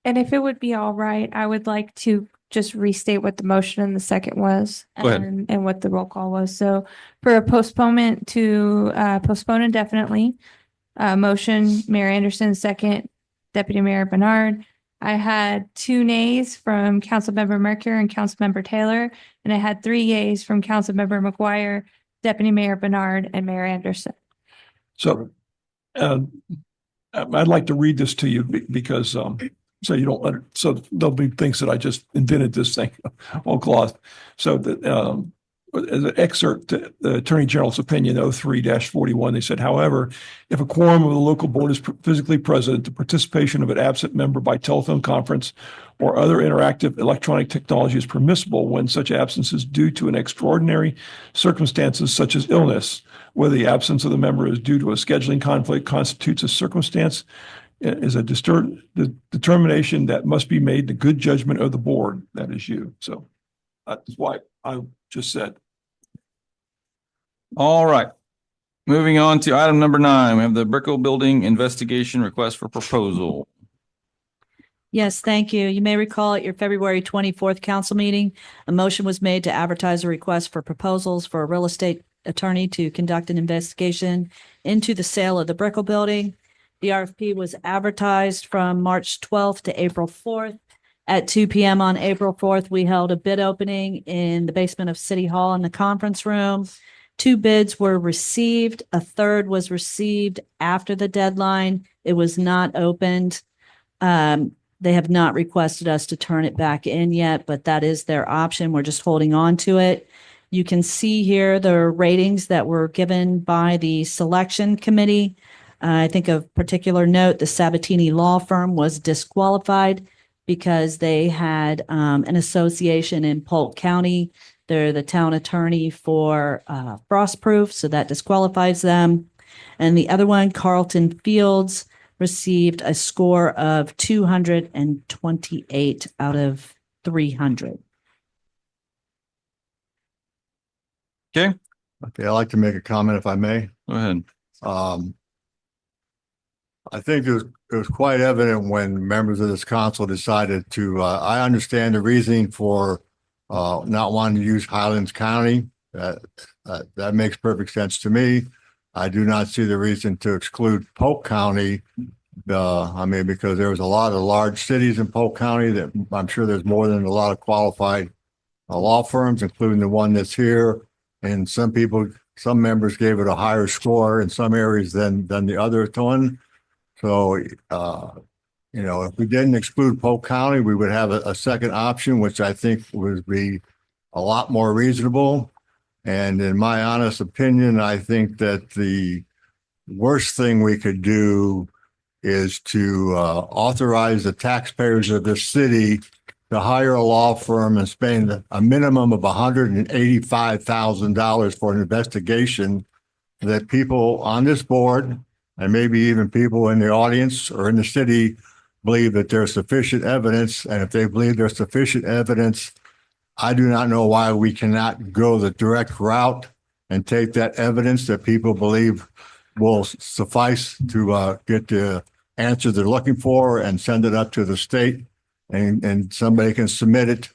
And if it would be all right, I would like to just restate what the motion and the second was. Go ahead. And what the roll call was. So for a postponement to postpone indefinitely, motion, Mayor Anderson, second, Deputy Mayor Bernard. I had 2 nays from Councilmember Mercury and Councilmember Taylor, and I had 3 yeas from Councilmember McGuire, Deputy Mayor Bernard, and Mayor Anderson. So I'd like to read this to you because so you don't so there'll be things that I just invented this thing on cloth. So that as an excerpt, the Attorney General's opinion 03-41, they said, however, if a quorum of the local board is physically present, the participation of an absent member by telephone conference or other interactive electronic technology is permissible when such absence is due to an extraordinary circumstances such as illness, whether the absence of the member is due to a scheduling conflict constitutes a circumstance is a determination that must be made in the good judgment of the board. That is you. So that's why I just said. All right. Moving on to item number 9, we have the Brickell Building investigation request for proposal. Yes, thank you. You may recall at your February 24th council meeting, a motion was made to advertise a request for proposals for a real estate attorney to conduct an investigation into the sale of the Brickell Building. The RFP was advertised from March 12th to April 4th. At 2 p.m. on April 4th, we held a bid opening in the basement of City Hall in the conference room. 2 bids were received. A third was received after the deadline. It was not opened. They have not requested us to turn it back in yet, but that is their option. We're just holding on to it. You can see here the ratings that were given by the selection committee. I think of particular note, the Sabatini Law Firm was disqualified because they had an association in Polk County. They're the town attorney for Frostproof, so that disqualifies them. And the other one, Carlton Fields, received a score of 228 out of 300. Okay. Okay, I'd like to make a comment if I may. Go ahead. I think it was quite evident when members of this council decided to, I understand the reasoning for not wanting to use Highlands County. That makes perfect sense to me. I do not see the reason to exclude Polk County. Because there was a lot of large cities in Polk County that I'm sure there's more than a lot of qualified law firms, including the one that's here. And some members gave it a higher score in some areas than the other one. So, if we didn't exclude Polk County, we would have a second option, which I think would be a lot more reasonable. And in my honest opinion, I think that the worst thing we could do is to authorize the taxpayers of this city to hire a law firm and spend a minimum of $185,000 for an investigation that people on this board and maybe even people in the audience or in the city believe that there's sufficient evidence. And if they believe there's sufficient evidence, I do not know why we cannot go the direct route and take that evidence that people believe will suffice to get the answer they're looking for and send it up to the state, and somebody can submit it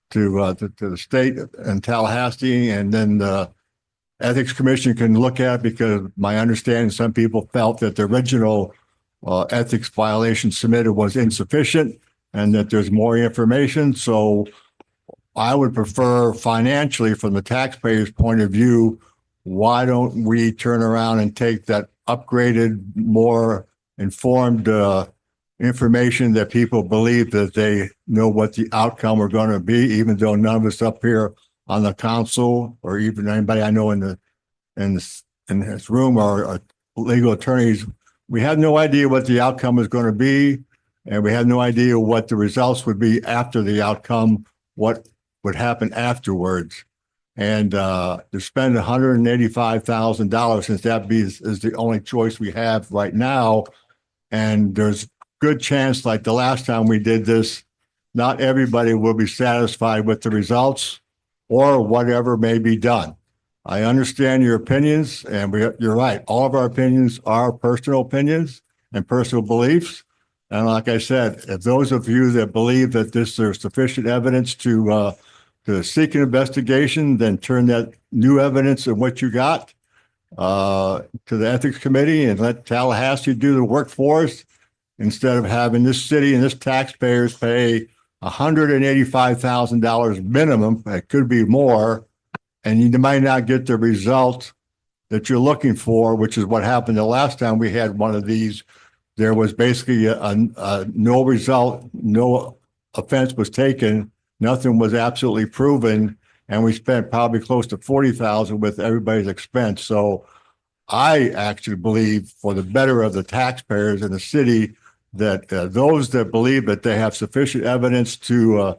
to the state in Tallahassee, and then the Ethics Commission can look at it, because my understanding, some people felt that the original ethics violation submitted was insufficient and that there's more information. So I would prefer financially, from the taxpayer's point of view, why don't we turn around and take that upgraded, more informed information that people believe that they know what the outcome are going to be, even though none of us up here on the council or even anybody I know in this room are legal attorneys. We had no idea what the outcome was going to be, and we had no idea what the results would be after the outcome, what would happen afterwards. And to spend $185,000, since that is the only choice we have right now, and there's good chance, like the last time we did this, not everybody will be satisfied with the results or whatever may be done. I understand your opinions, and you're right. All of our opinions are personal opinions and personal beliefs. And like I said, if those of you that believe that there's sufficient evidence to seek an investigation, then turn that new evidence and what you got to the Ethics Committee and let Tallahassee do the work for us, instead of having this city and this taxpayers pay $185,000 minimum. It could be more, and you might not get the result that you're looking for, which is what happened the last time we had one of these. There was basically no result, no offense was taken, nothing was absolutely proven, and we spent probably close to $40,000 with everybody's expense. So I actually believe, for the better of the taxpayers in the city, that those that believe that they have sufficient evidence to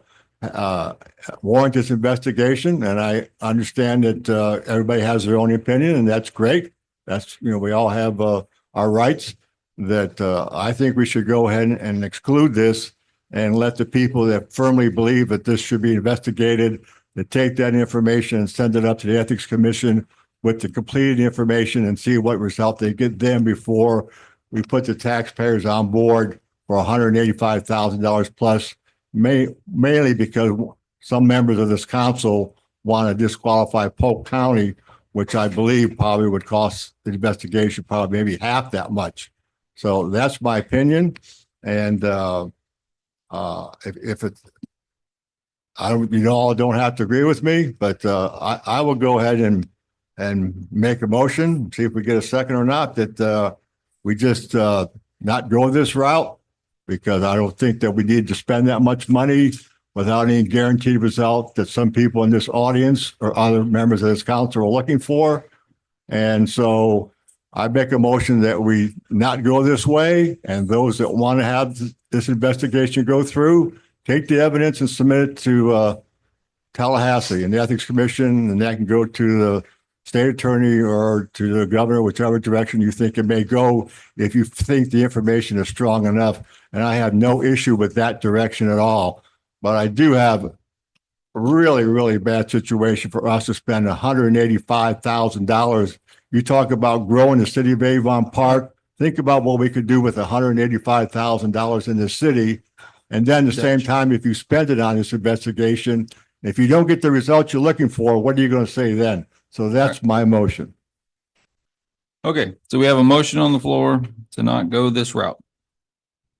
warrant this investigation, and I understand that everybody has their own opinion, and that's great. That's, we all have our rights. That I think we should go ahead and exclude this and let the people that firmly believe that this should be investigated, to take that information and send it up to the Ethics Commission with the completed information and see what result they get them before we put the taxpayers on board for $185,000 plus, mainly because some members of this council want to disqualify Polk County, which I believe probably would cost the investigation probably maybe half that much. So that's my opinion. And if it's, you all don't have to agree with me, but I will go ahead and make a motion, see if we get a second or not, that we just not go this route, because I don't think that we need to spend that much money without any guaranteed result that some people in this audience or other members of this council are looking for. And so I make a motion that we not go this way, and those that want to have this investigation go through, take the evidence and submit it to Tallahassee and the Ethics Commission, and that can go to the state attorney or to the governor, whichever direction you think it may go, if you think the information is strong enough. And I have no issue with that direction at all. But I do have a really, really bad situation for us to spend $185,000. You talk about growing the city of Avon Park. Think about what we could do with $185,000 in the city. And then at the same time, if you spend it on this investigation, if you don't get the results you're looking for, what are you going to say then? So that's my motion. Okay, so we have a motion on the floor to not go this route.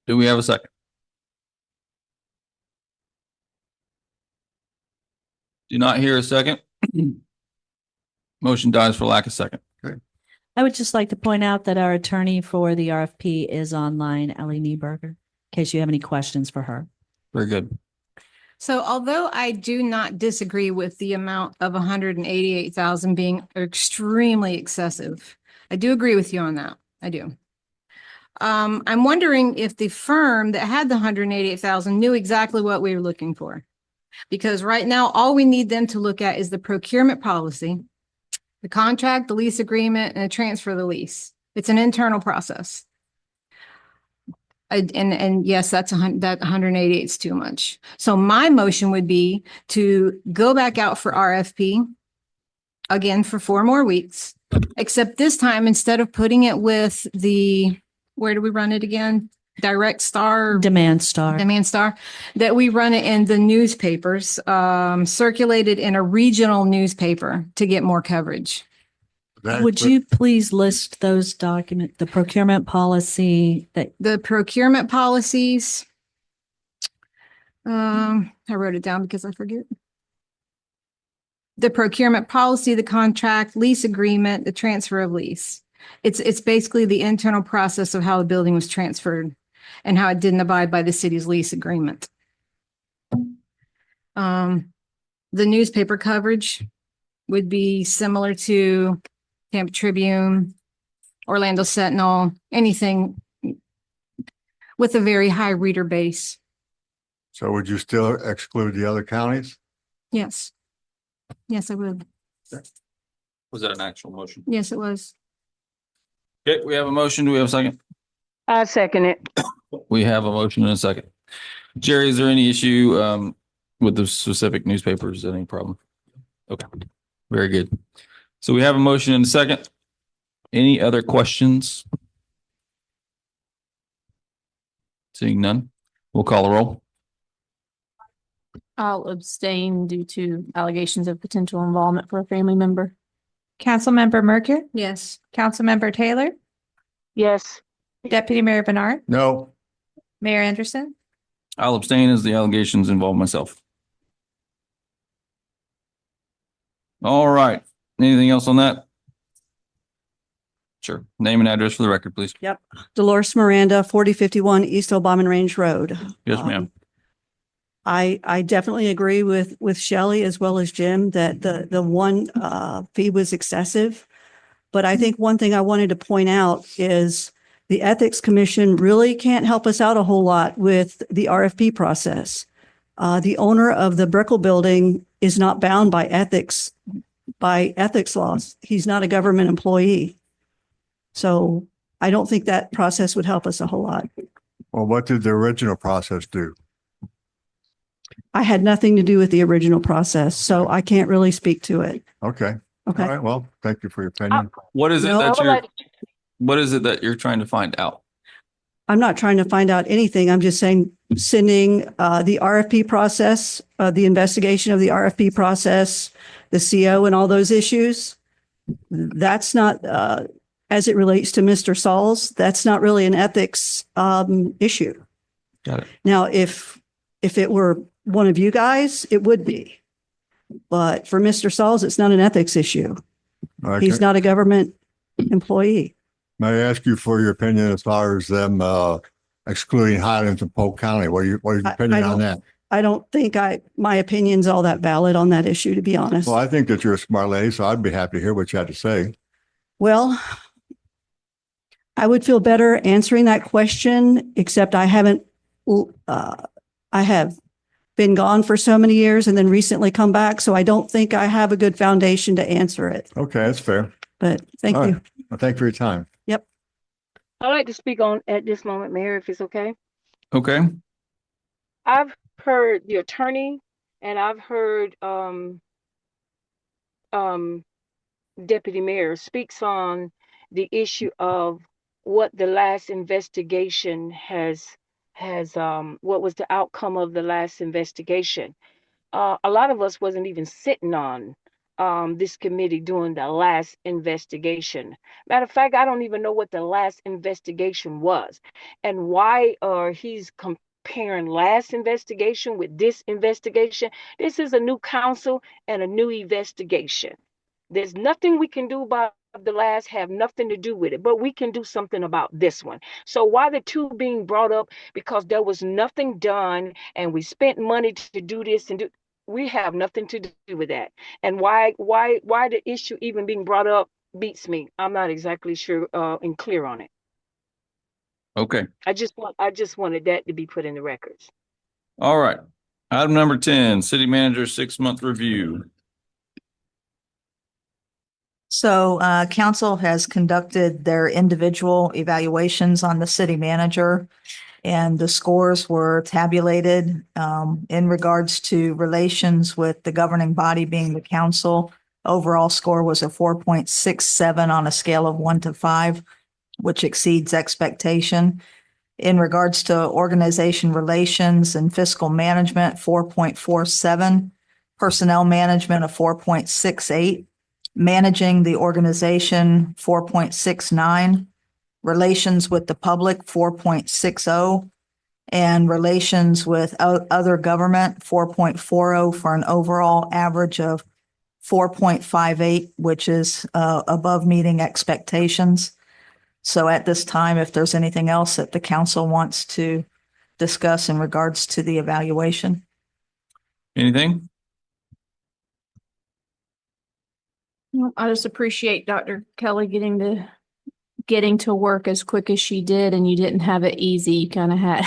Do we have a second? Do not hear a second. Motion dies for lack of second. I would just like to point out that our attorney for the RFP is online, Ellie Nieberger, in case you have any questions for her. Very good. So although I do not disagree with the amount of 188,000 being extremely excessive, I do agree with you on that. I do. I'm wondering if the firm that had the 188,000 knew exactly what we were looking for. Because right now, all we need them to look at is the procurement policy, the contract, the lease agreement, and the transfer of the lease. It's an internal process. And yes, that 188 is too much. So my motion would be to go back out for RFP again for 4 more weeks, except this time, instead of putting it with where do we run it again? Demand Star, that we run it in the newspapers, circulated in a regional newspaper to get more coverage. Would you please list those documents, the procurement policy the procurement policies? I wrote it down because I forget. The procurement policy, the contract, lease agreement, the transfer of lease. It's basically the internal process of how the building was transferred and how it didn't abide by the city's lease agreement. The newspaper coverage would be similar to Tampa Tribune, Orlando Sentinel, anything with a very high reader base. So would you still exclude the other counties? Yes. Yes, I would. Was that an actual motion? Yes, it was. Okay, we have a motion. Do we have a second? I second it. We have a motion and a second. Jerry, is there any issue with the specific newspapers? Any problem? Okay, very good. So we have a motion and a second. Any other questions? Seeing none, we'll call the roll. I'll abstain due to allegations of potential involvement for a family member. Councilmember Merker, Yes. Councilmember Taylor, Yes. Deputy Mayor Bernard, No. Mayor Anderson. I'll abstain as the allegations involve myself. All right. Anything else on that? Sure. Name and address for the record, please. Yep. Dolores Miranda, 4051 East Obaman Range Road. Yes, ma'am. I definitely agree with Shelley as well as Jim that the one fee was excessive. But I think one thing I wanted to point out is the Ethics Commission really can't help us out a whole lot with the RFP process. The owner of the Brickell building is not bound by ethics laws. He's not a government employee. So I don't think that process would help us a whole lot. Well, what did the original process do? I had nothing to do with the original process, so I can't really speak to it. Okay. Okay. All right. Well, thank you for your opinion. What is it No, that I would what is it that you're trying to find out? I'm not trying to find out anything. I'm just saying, sending the RFP process, the investigation of the RFP process, the CO and all those issues. That's not, as it relates to Mr. Sauls, that's not really an ethics issue. Got it. Now, if it were one of you guys, it would be. But for Mr. Sauls, it's not an ethics issue. Okay. He's not a government employee. May I ask you for your opinion as far as them excluding Highlands and Polk County? What is your opinion on that? I don't think my opinion's all that valid on that issue, to be honest. Well, I think that you're a smart lady, so I'd be happy to hear what you had to say. Well, I would feel better answering that question, except I have been gone for so many years and then recently come back. So I don't think I have a good foundation to answer it, Okay, that's fair. but thank All right. you. Well, thank you for your time. Yep. I'd like to speak on at this moment, Mayor, if it's okay. Okay. I've heard the attorney and I've heard Deputy Mayor speaks on the issue of what the last investigation has what was the outcome of the last investigation. A lot of us wasn't even sitting on this committee during the last investigation. Matter of fact, I don't even know what the last investigation was and why he's comparing last investigation with this investigation. This is a new council and a new investigation. There's nothing we can do about the last, have nothing to do with it, but we can do something about this one. So why the two being brought up? Because there was nothing done and we spent money to do this and do. We have nothing to do with that. And why the issue even being brought up beats me. I'm not exactly sure and clear on it. Okay. I just wanted that to be put in the records. All right. Item number 10, city manager 6-month review. So council has conducted their individual evaluations on the city manager, and the scores were tabulated in regards to relations with the governing body being the council. Overall score was a 4.67 on a scale of 1 to 5, which exceeds expectation. In regards to organization relations and fiscal management, 4.47, personnel management of 4.68. Managing the organization, 4.69, relations with the public, 4.60, and relations with other government, 4.40, for an overall average of 4.58, which is above meeting expectations. So at this time, if there's anything else that the council wants to discuss in regards to the evaluation. Anything? I just appreciate Dr. Kelly getting to work as quick as she did, and you didn't have it easy. You kind of had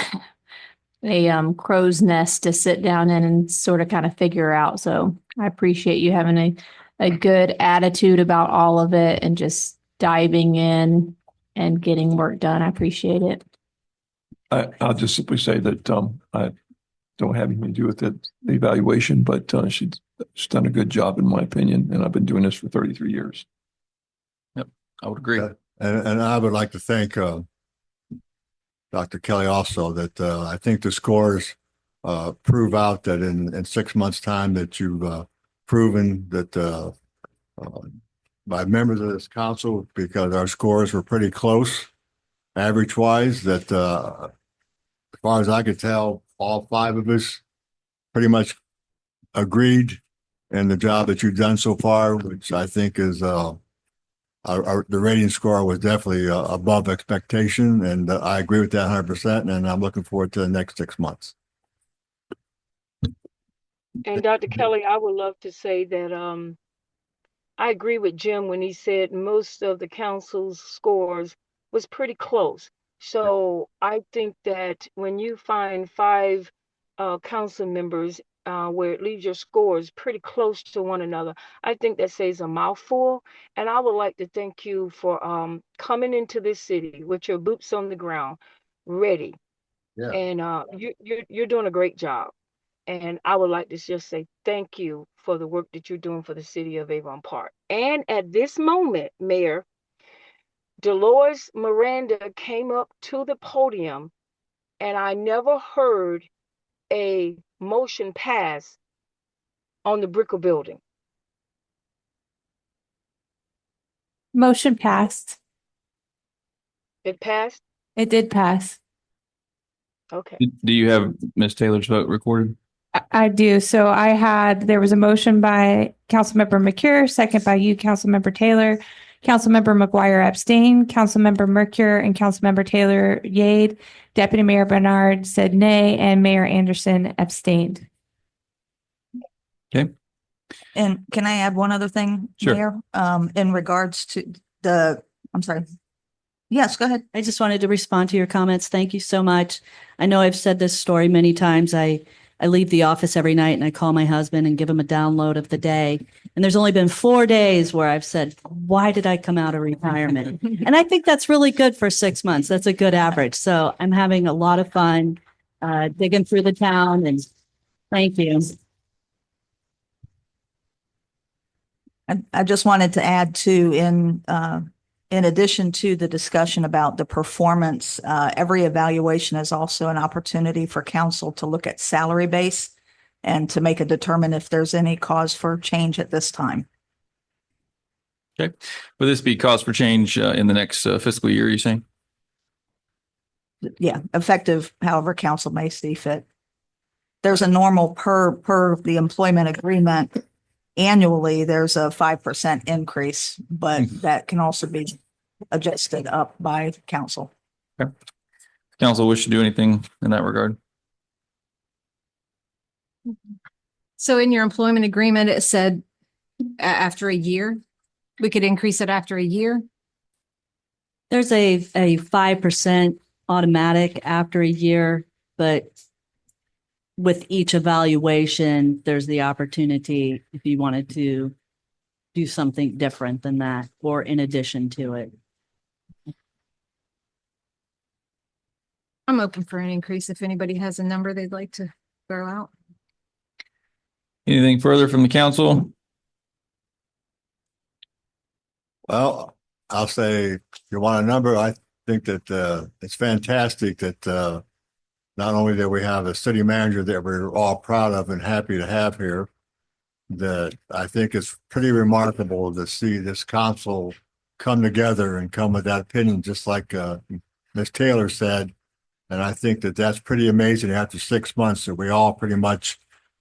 a crow's nest to sit down in and sort of kind of figure out. So I appreciate you having a good attitude about all of it and just diving in and getting work done. I appreciate it. I'll just simply say that I don't have anything to do with the evaluation, but she's done a good job in my opinion, and I've been doing this for 33 years. Yep, I would agree. And I would like to thank Dr. Kelly also, that I think the scores prove out that in 6 months' time that you've proven that by members of this council, because our scores were pretty close average wise, that as far as I could tell, all 5 of us pretty much agreed in the job that you've done so far, which I think is the rating score was definitely above expectation, and I agree with that 100%. And I'm looking forward to the next 6 months. And Dr. Kelly, I would love to say that I agree with Jim when he said most of the council's scores was pretty close. So I think that when you find 5 council members where it leaves your scores pretty close to one another, I think that says a mouthful. And I would like to thank you for coming into this city with your boots on the ground, ready. Yeah. And you're doing a great job. And I would like to just say thank you for the work that you're doing for the city of Avon Park. And at this moment, Mayor, Dolores Miranda came up to the podium and I never heard a motion pass on the Brickell building. Motion passed. It passed? It did pass. Okay. Do you have Ms. Taylor's vote recorded? I do. So there was a motion by Councilmember McCure, second by you, Councilmember Taylor. Councilmember McGuire abstained, Councilmember Mercure and Councilmember Taylor yayed. Deputy Mayor Bernard said nay, and Mayor Anderson abstained. Okay. And can I add one other thing, Sure. Mayor? In regards to I'm sorry. Yes, go ahead. I just wanted to respond to your comments. Thank you so much. I know I've said this story many times. I leave the office every night and I call my husband and give him a download of the day. And there's only been 4 days where I've said, why did I come out of retirement? And I think that's really good for 6 months. That's a good average. So I'm having a lot of fun digging through the town, and thank you. I just wanted to add too, in addition to the discussion about the performance, every evaluation is also an opportunity for council to look at salary base and to make a determine if there's any cause for change at this time. Okay. Will this be cause for change in the next fiscal year, you saying? Yeah, effective however council may see fit. There's a normal per the employment agreement. Annually, there's a 5% increase, but that can also be adjusted up by council. Okay. Council wish to do anything in that regard? So in your employment agreement, it said after a year, we could increase it after a year. There's a 5% automatic after a year, but with each evaluation, there's the opportunity if you wanted to do something different than that or in addition to it. I'm open for an increase if anybody has a number they'd like to throw out. Anything further from the council? Well, I'll say, if you want a number, I think that it's fantastic that not only that we have a city manager that we're all proud of and happy to have here, that I think it's pretty remarkable to see this council come together and come with that opinion, just like Ms. Taylor said. And I think that that's pretty amazing after 6 months that we all pretty much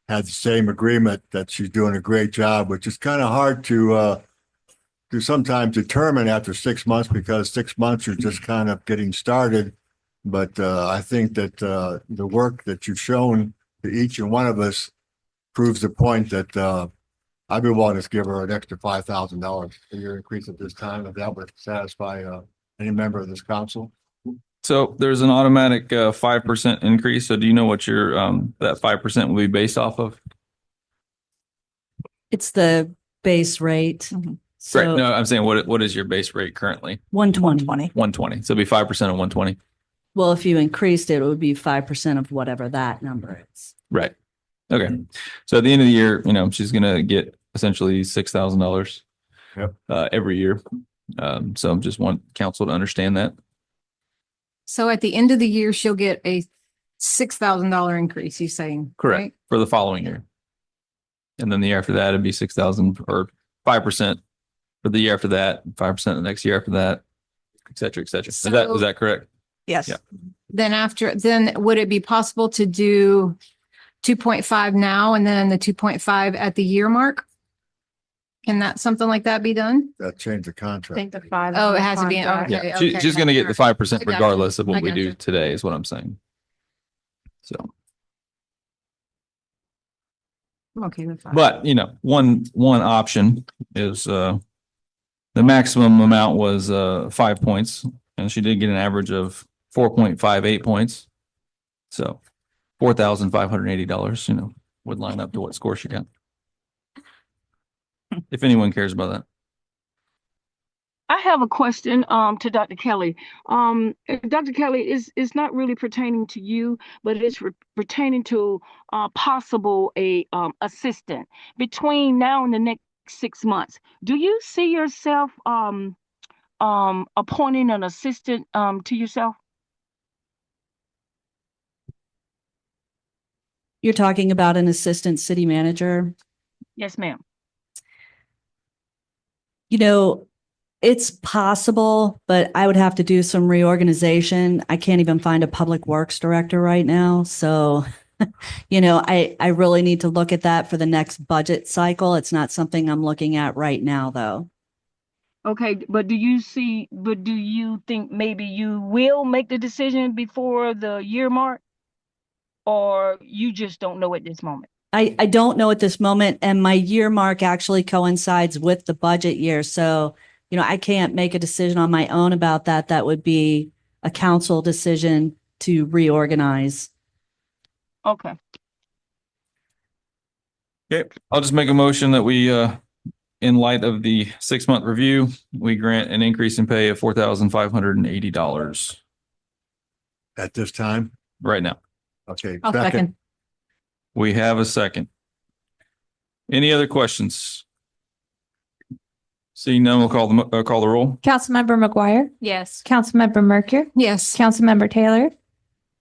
had the same agreement that she's doing a great job, which is kind of hard to sometimes determine after 6 months because 6 months are just kind of getting started. But I think that the work that you've shown to each and one of us proves the point that I'd be willing to give her an extra $5,000 a year increase at this time, if that would satisfy any member of this council. So there's an automatic 5% increase. So do you know what your that 5% will be based off of? It's the base rate. So Right. No, I'm saying what is your base rate currently? 120. 120. So it'll be 5% of 120. Well, if you increased it, it would be 5% of whatever that number is. Right. Okay. So at the end of the year, she's going to get essentially $6,000 every year. So just want council to understand that. So at the end of the year, she'll get a $6,000 increase, you saying? Correct. Right? For the following year. And then the year after that, it'd be 6,000 or 5% for the year after that, 5% the next year after that, et cetera, et cetera. Is that correct? Yes. Yeah. Then would it be possible to do 2.5 now and then the 2.5 at the year mark? Can that, something like that be done? That changed the I contract. think the 5. Oh, it has to be, contract. okay. Yeah. She's going to get the 5% regardless of I what we got do you. today is what I'm saying. So, I'm okay with 5. but one option is the maximum amount was 5 points and she did get an average of 4.58 points. So $4,580, would line up to what score she got. If anyone cares about that. I have a question to Dr. Kelly. Dr. Kelly, is not really pertaining to you, but it's pertaining to possible assistant between now and the next 6 months. Do you see yourself appointing an assistant to yourself? You're talking about an assistant city manager. Yes, ma'am. You know, it's possible, but I would have to do some reorganization. I can't even find a public works director right now. So, I really need to look at that for the next budget cycle. It's not something I'm looking at right now, though. Okay, but do you think maybe you will make the decision before the year mark? Or you just don't know at this moment? I don't know at this moment, and my year mark actually coincides with the budget year. So, I can't make a decision on my own about that. That would be a council decision to reorganize. Okay. Okay, I'll just make a motion that we, in light of the 6-month review, we grant an increase in pay of $4,580 At this time? right now. Okay. I'll second. We have a second. Any other questions? Seeing none, we'll call the roll. Councilmember McGuire? Yes. Councilmember Mercure? Yes. Councilmember Taylor?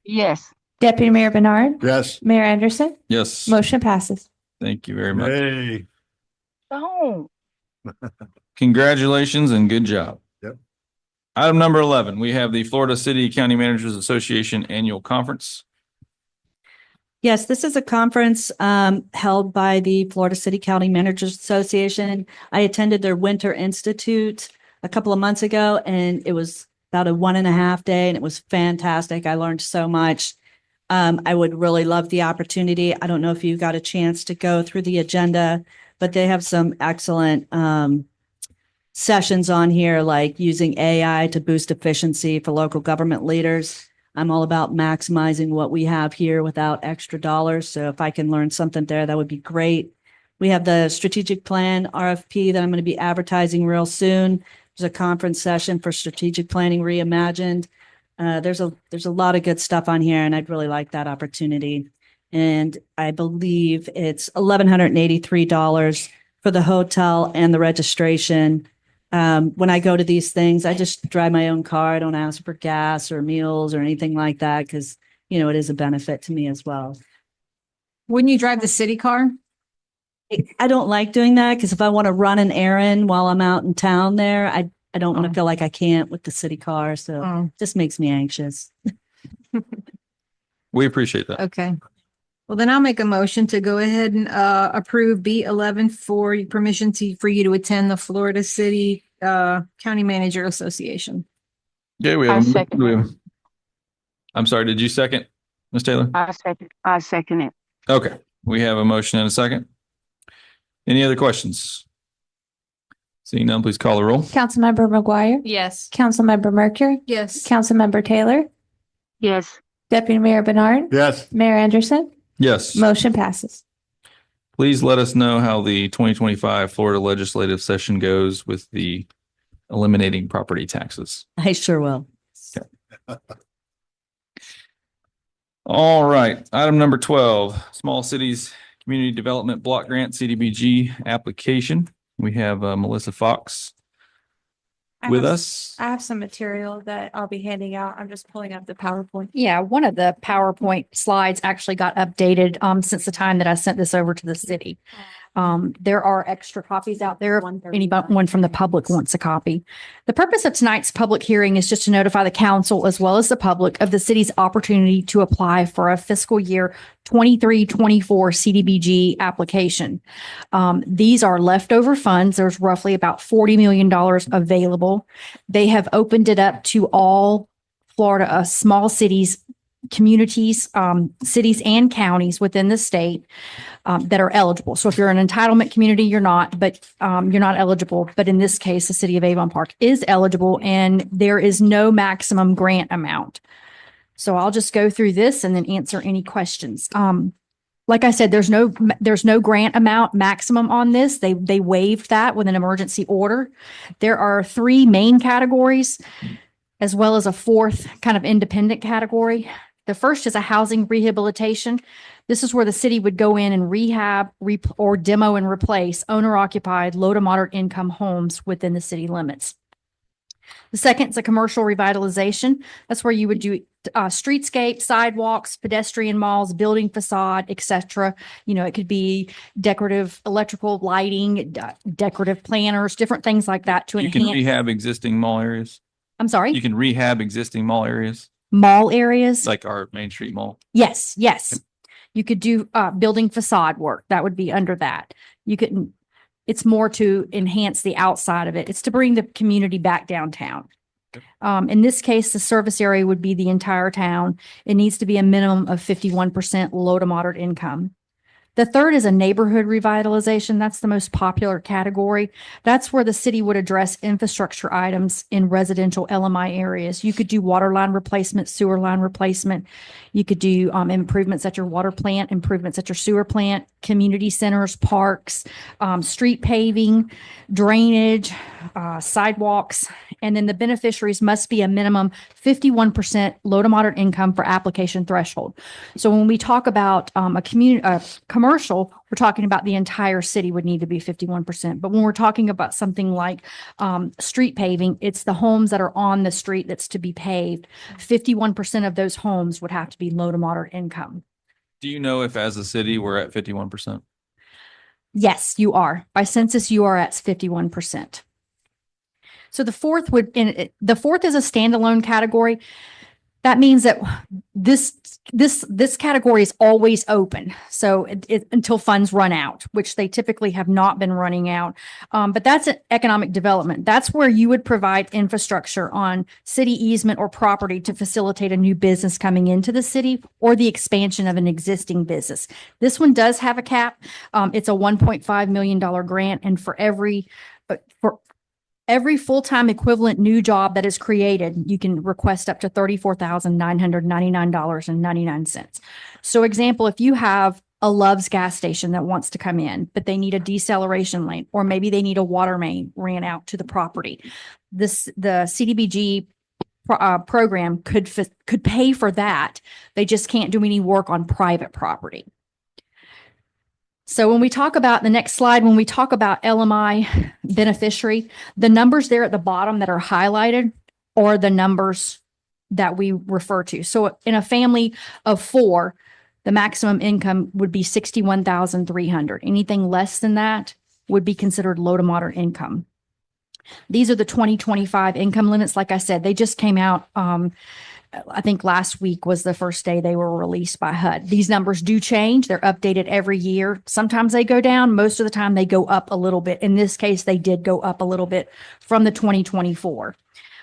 Yes. Deputy Mayor Bernard? Yes. Mayor Anderson? Yes. Motion passes. Thank you very much. Hey. Oh, Congratulations and good job. Yep. Item number 11, we have the Florida City County Managers Association Annual Conference. Yes, this is a conference held by the Florida City County Managers Association. I attended their Winter Institute a couple of months ago, and it was about a 1.5 day, and it was fantastic. I learned so much. I would really love the opportunity. I don't know if you got a chance to go through the agenda, but they have some excellent sessions on here, like using AI to boost efficiency for local government leaders. I'm all about maximizing what we have here without extra dollars. So if I can learn something there, that would be great. We have the strategic plan RFP that I'm going to be advertising real soon. There's a conference session for strategic planning reimagined. There's a lot of good stuff on here, and I'd really like that opportunity. And I believe it's $1,183 for the hotel and the registration. When I go to these things, I just drive my own car. I don't ask for gas or meals or anything like that because, it is a benefit to me as well. Wouldn't you drive the city car? I don't like doing that because if I want to run an errand while I'm out in town there, I don't want to feel like I can't with the city car. So it just makes me anxious. We appreciate that. Okay. Well, then I'll make a motion to go ahead and approve B11 for permission for you to attend the Florida City County Manager Association. Okay, I'm sorry, did you second, Ms. Taylor? I second it. Okay, we have a motion and a second. Any other questions? Seeing none, please call the roll. Councilmember McGuire? Yes. Councilmember Mercure? Yes. Councilmember Taylor? Yes. Deputy Mayor Bernard? Yes. Mayor Anderson? Yes. Motion passes. Please let us know how the 2025 Florida legislative session goes with the eliminating property taxes. I sure will. All right, item number 12, Small Cities Community Development Block Grant CDBG application. We have Melissa Fox with us. I have some material that I'll be handing out. I'm just pulling up the PowerPoint. Yeah, one of the PowerPoint slides actually got updated since the time that I sent this over to the city. There are extra copies out there. If anyone from the public wants a copy. The purpose of tonight's public hearing is just to notify the council as well as the public of the city's opportunity to apply for a fiscal year 23-24 CDBG application. These are leftover funds. There's roughly about $40 million available. They have opened it up to all Florida small cities, communities, cities and counties within the state that are eligible. So if you're an entitlement community, you're not, but you're not eligible. But in this case, the city of Avon Park is eligible and there is no maximum grant amount. So I'll just go through this and then answer any questions. Like I said, there's no grant amount maximum on this. They waived that with an emergency order. There are 3 main categories as well as a 4th kind of independent category. The first is a housing rehabilitation. This is where the city would go in and rehab or demo and replace owner occupied low to moderate income homes within the city limits. The second is a commercial revitalization. That's where you would do streetscape, sidewalks, pedestrian malls, building facade, etc. You know, it could be decorative electrical lighting, decorative planters, different things like that to You can enhance. rehab existing mall areas. I'm sorry, You can rehab existing mall areas, mall areas. like our Main Street Mall. Yes, yes. You could do building facade work. That would be under that. You could, it's more to enhance the outside of it. It's to bring the community back downtown. In this case, the service area would be the entire town. It needs to be a minimum of 51% low to moderate income. The third is a neighborhood revitalization. That's the most popular category. That's where the city would address infrastructure items in residential LMI areas. You could do water line replacement, sewer line replacement. You could do improvements at your water plant, improvements at your sewer plant, community centers, parks, street paving, drainage, sidewalks. And then the beneficiaries must be a minimum 51% low to moderate income for application threshold. So when we talk about a commercial, we're talking about the entire city would need to be 51%. But when we're talking about something like street paving, it's the homes that are on the street that's to be paved. 51% of those homes would have to be low to moderate income. Do you know if as a city, we're at 51%? Yes, you are. By census, you are at 51%. So the fourth is a standalone category. That means that this category is always open. So until funds run out, which they typically have not been running out. But that's economic development. That's where you would provide infrastructure on city easement or property to facilitate a new business coming into the city or the expansion of an existing business. This one does have a cap. It's a $1.5 million grant. And for every full-time equivalent new job that is created, you can request up to $34,999.99. So example, if you have a Love's gas station that wants to come in, but they need a deceleration lane, or maybe they need a water main ran out to the property, the CDBG program could pay for that. They just can't do any work on private property. So when we talk about the next slide, when we talk about LMI beneficiary, the numbers there at the bottom that are highlighted are the numbers that we refer to. So in a family of 4, the maximum income would be $61,300. Anything less than that would be considered low to moderate income. These are the 2025 income limits. Like I said, they just came out. I think last week was the first day they were released by HUD. These numbers do change. They're updated every year. Sometimes they go down. Most of the time they go up a little bit. In this case, they did go up a little bit from the 2024.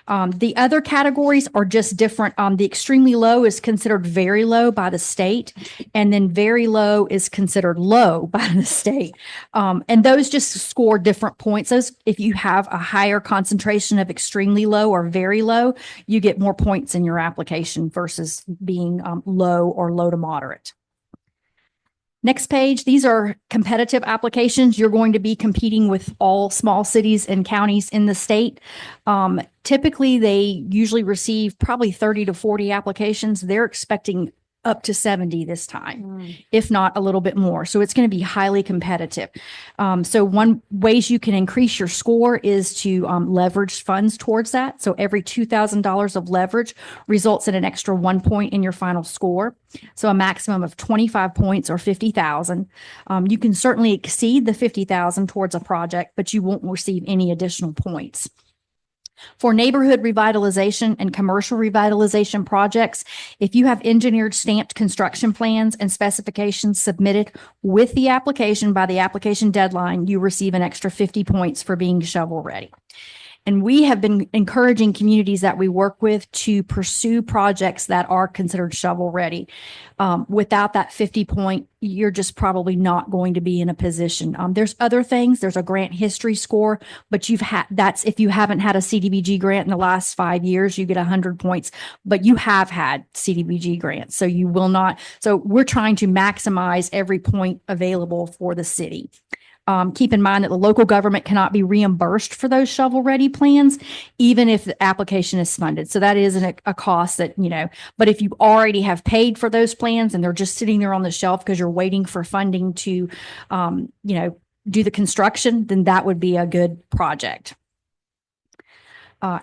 The other categories are just different. The extremely low is considered very low by the state, and then very low is considered low by the state. And those just score different points. Those, if you have a higher concentration of extremely low or very low, you get more points in your application versus being low or low to moderate. Next page, these are competitive applications. You're going to be competing with all small cities and counties in the state. Typically, they usually receive probably 30 to 40 applications. They're expecting up to 70 this time, if not a little bit more. So it's going to be highly competitive. So one ways you can increase your score is to leverage funds towards that. So every $2,000 of leverage results in an extra 1 point in your final score. So a maximum of 25 points or 50,000. You can certainly exceed the 50,000 towards a project, but you won't receive any additional points. For neighborhood revitalization and commercial revitalization projects, if you have engineered stamped construction plans and specifications submitted with the application by the application deadline, you receive an extra 50 points for being shovel ready. And we have been encouraging communities that we work with to pursue projects that are considered shovel ready. Without that 50 point, you're just probably not going to be in a position. There's other things. There's a grant history score, but that's if you haven't had a CDBG grant in the last 5 years, you get 100 points, but you have had CDBG grants. So you will not. So we're trying to maximize every point available for the city. Keep in mind that the local government cannot be reimbursed for those shovel-ready plans, even if the application is funded. So that is a cost that, but if you already have paid for those plans and they're just sitting there on the shelf because you're waiting for funding to, do the construction, then that would be a good project.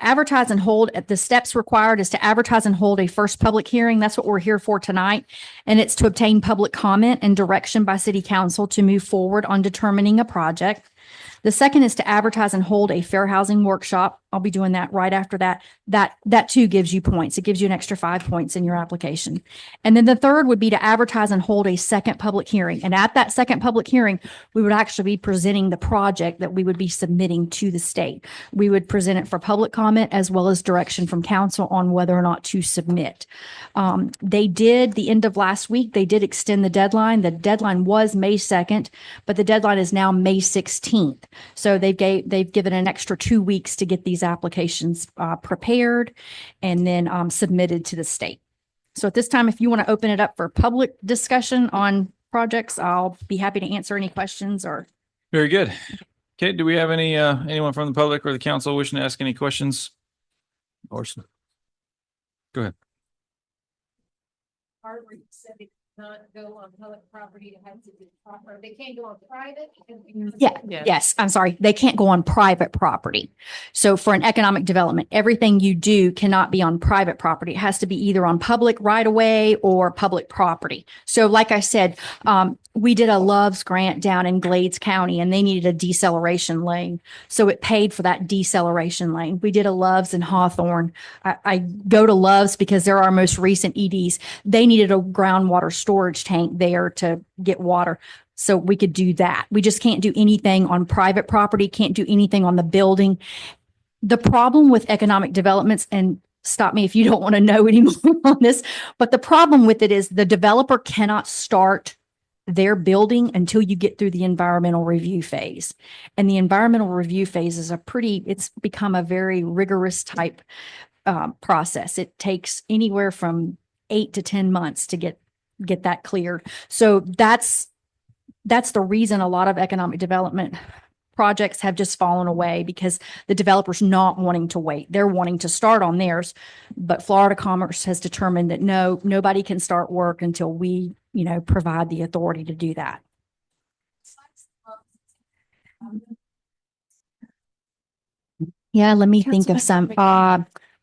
advertise and hold, the steps required is to advertise and hold a first public hearing. That's what we're here for tonight. And it's to obtain public comment and direction by city council to move forward on determining a project. The second is to advertise and hold a fair housing workshop. I'll be doing that right after that. That too gives you points. It gives you an extra 5 points in your application. And then the third would be to advertise and hold a second public hearing. And at that second public hearing, we would actually be presenting the project that we would be submitting to the state. We would present it for public comment as well as direction from council on whether or not to submit. They did, the end of last week, they did extend the deadline. The deadline was May 2nd, but the deadline is now May 16th. So they've given an extra 2 weeks to get these applications prepared and then submitted to the state. So at this time, if you want to open it up for public discussion on projects, I'll be happy to answer any questions or. Very good. Okay, do we have any anyone from the public or the council wishing to ask any questions? Orson. Go ahead. Not go on public property, it has to be proper. They can't go on private. Yes, I'm sorry. They can't go on private property. So for an economic development, everything you do cannot be on private property. It has to be either on public right of way or public property. So like I said, we did a Loves grant down in Glades County and they needed a deceleration lane. So it paid for that deceleration lane. We did a Loves in Hawthorne. I go to Loves because they're our most recent EDs. They needed a groundwater storage tank there to get water. So we could do that. We just can't do anything on private property, can't do anything on the building. The problem with economic developments, and stop me if you don't want to know any more on this, but the problem with it is the developer cannot start their building until you get through the environmental review phase. And the environmental review phase is it's become a very rigorous type process. It takes anywhere from 8 to 10 months to get that cleared. So that's the reason a lot of economic development projects have just fallen away, because the developer's not wanting to wait. They're wanting to start on theirs, but Florida Commerce has determined that nobody can start work until we, provide the authority to do that. Yeah, let me think of some.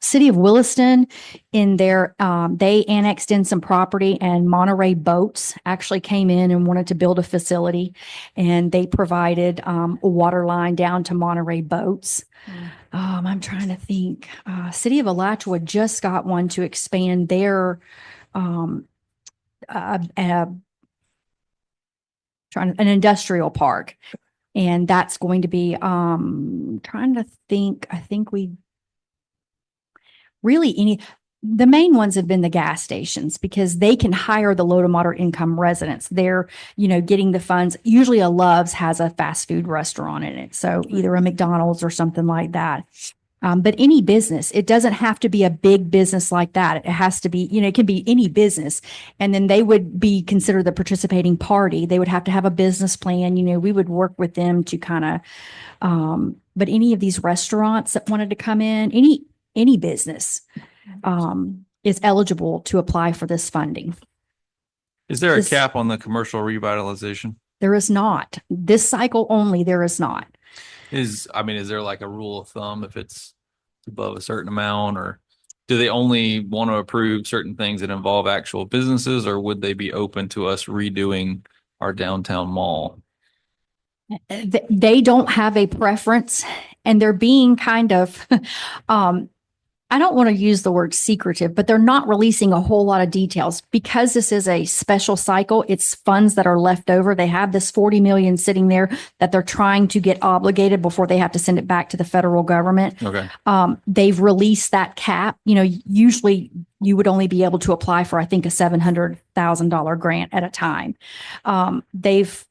City of Williston, in their, they annexed in some property, and Monterey Boats actually came in and wanted to build a facility, and they provided a water line down to Monterey Boats. I'm trying to think. City of Alachua just got one to expand their an industrial park, and that's going to be trying to think. I think the main ones have been the gas stations, because they can hire the low to moderate income residents. They're, getting the funds. Usually a Love's has a fast food restaurant in it. So either a McDonald's or something like that. But any business, it doesn't have to be a big business like that. It has to be, it can be any business. And then they would be considered the participating party. They would have to have a business plan. We would work with them to kind of, but any of these restaurants that wanted to come in, any business is eligible to apply for this funding. Is there a cap on the commercial revitalization? There is not. This cycle only, there is not. Is there like a rule of thumb if it's above a certain amount, or do they only want to approve certain things that involve actual businesses, or would they be open to us redoing our downtown mall? They don't have a preference, and they're being kind of, I don't want to use the word secretive, but they're not releasing a whole lot of details because this is a special cycle. It's funds that are left over. They have this 40 million sitting there that they're trying to get obligated before they have to send it back to the federal government. Okay. They've released that cap. Usually you would only be able to apply for, I think, a $700,000 grant at a time. They've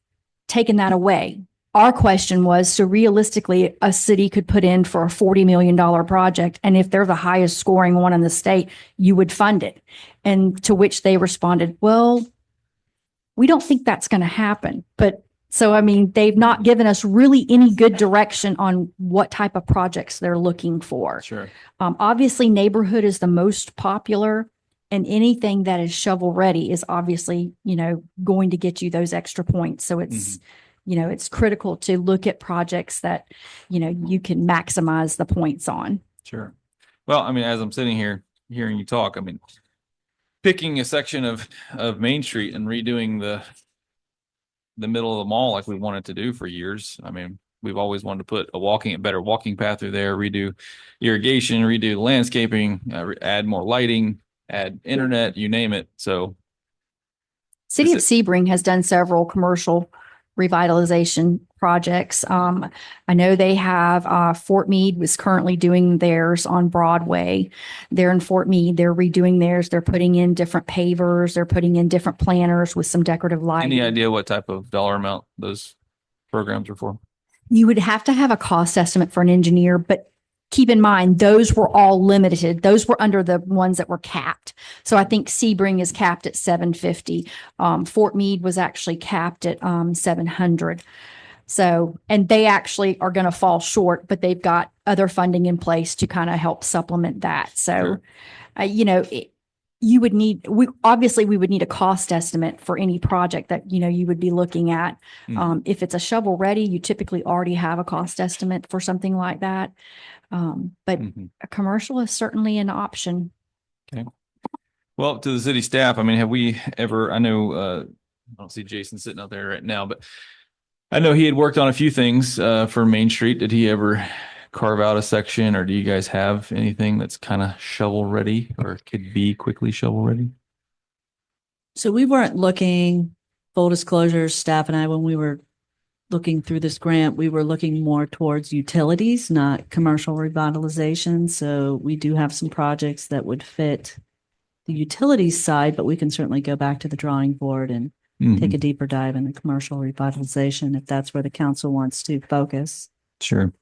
taken that away. Our question was, so realistically, a city could put in for a $40 million project, and if they're the highest scoring one in the state, you would fund it. And to which they responded, well, we don't think that's going to happen. But so, they've not given us really any good direction on what type of projects they're looking for. Sure. Obviously, neighborhood is the most popular, and anything that is shovel ready is obviously, going to get you those extra points. So it's, it's critical to look at projects that, you can maximize the points on. Sure. Well, I mean, as I'm sitting here hearing you talk, I mean, picking a section of Main Street and redoing the middle of the mall like we wanted to do for years. I mean, we've always wanted to put a better walking path through there, redo irrigation, redo landscaping, add more lighting, add internet, you name it. So City of Sebring has done several commercial revitalization projects. I know they have, Fort Meade was currently doing theirs on Broadway. They're in Fort Meade. They're redoing theirs. They're putting in different pavers. They're putting in different planters with some decorative lighting. any idea what type of dollar amount those programs are for? You would have to have a cost estimate for an engineer, but keep in mind, those were all limited. Those were under the ones that were capped. So I think Sebring is capped at 750. Fort Meade was actually capped at 700. So, and they actually are going to fall short, but they've got other funding in place to kind of help supplement that. So, Sure. You would need, we would need a cost estimate for any project that, you would be looking at. If it's a shovel ready, you typically already have a cost estimate for something like that. But a commercial is certainly an option. Okay. Well, to the city staff, I mean, have we ever, I know, I don't see Jason sitting out there right now, but I know he had worked on a few things for Main Street. Did he ever carve out a section, or do you guys have anything that's kind of shovel ready or could be quickly shovel ready? So we weren't looking, full disclosure, staff and I, when we were looking through this grant, we were looking more towards utilities, not commercial revitalization. So we do have some projects that would fit the utilities side, but we can certainly go back to the drawing board and take a deeper dive in the commercial revitalization if that's where the council wants to focus. Sure.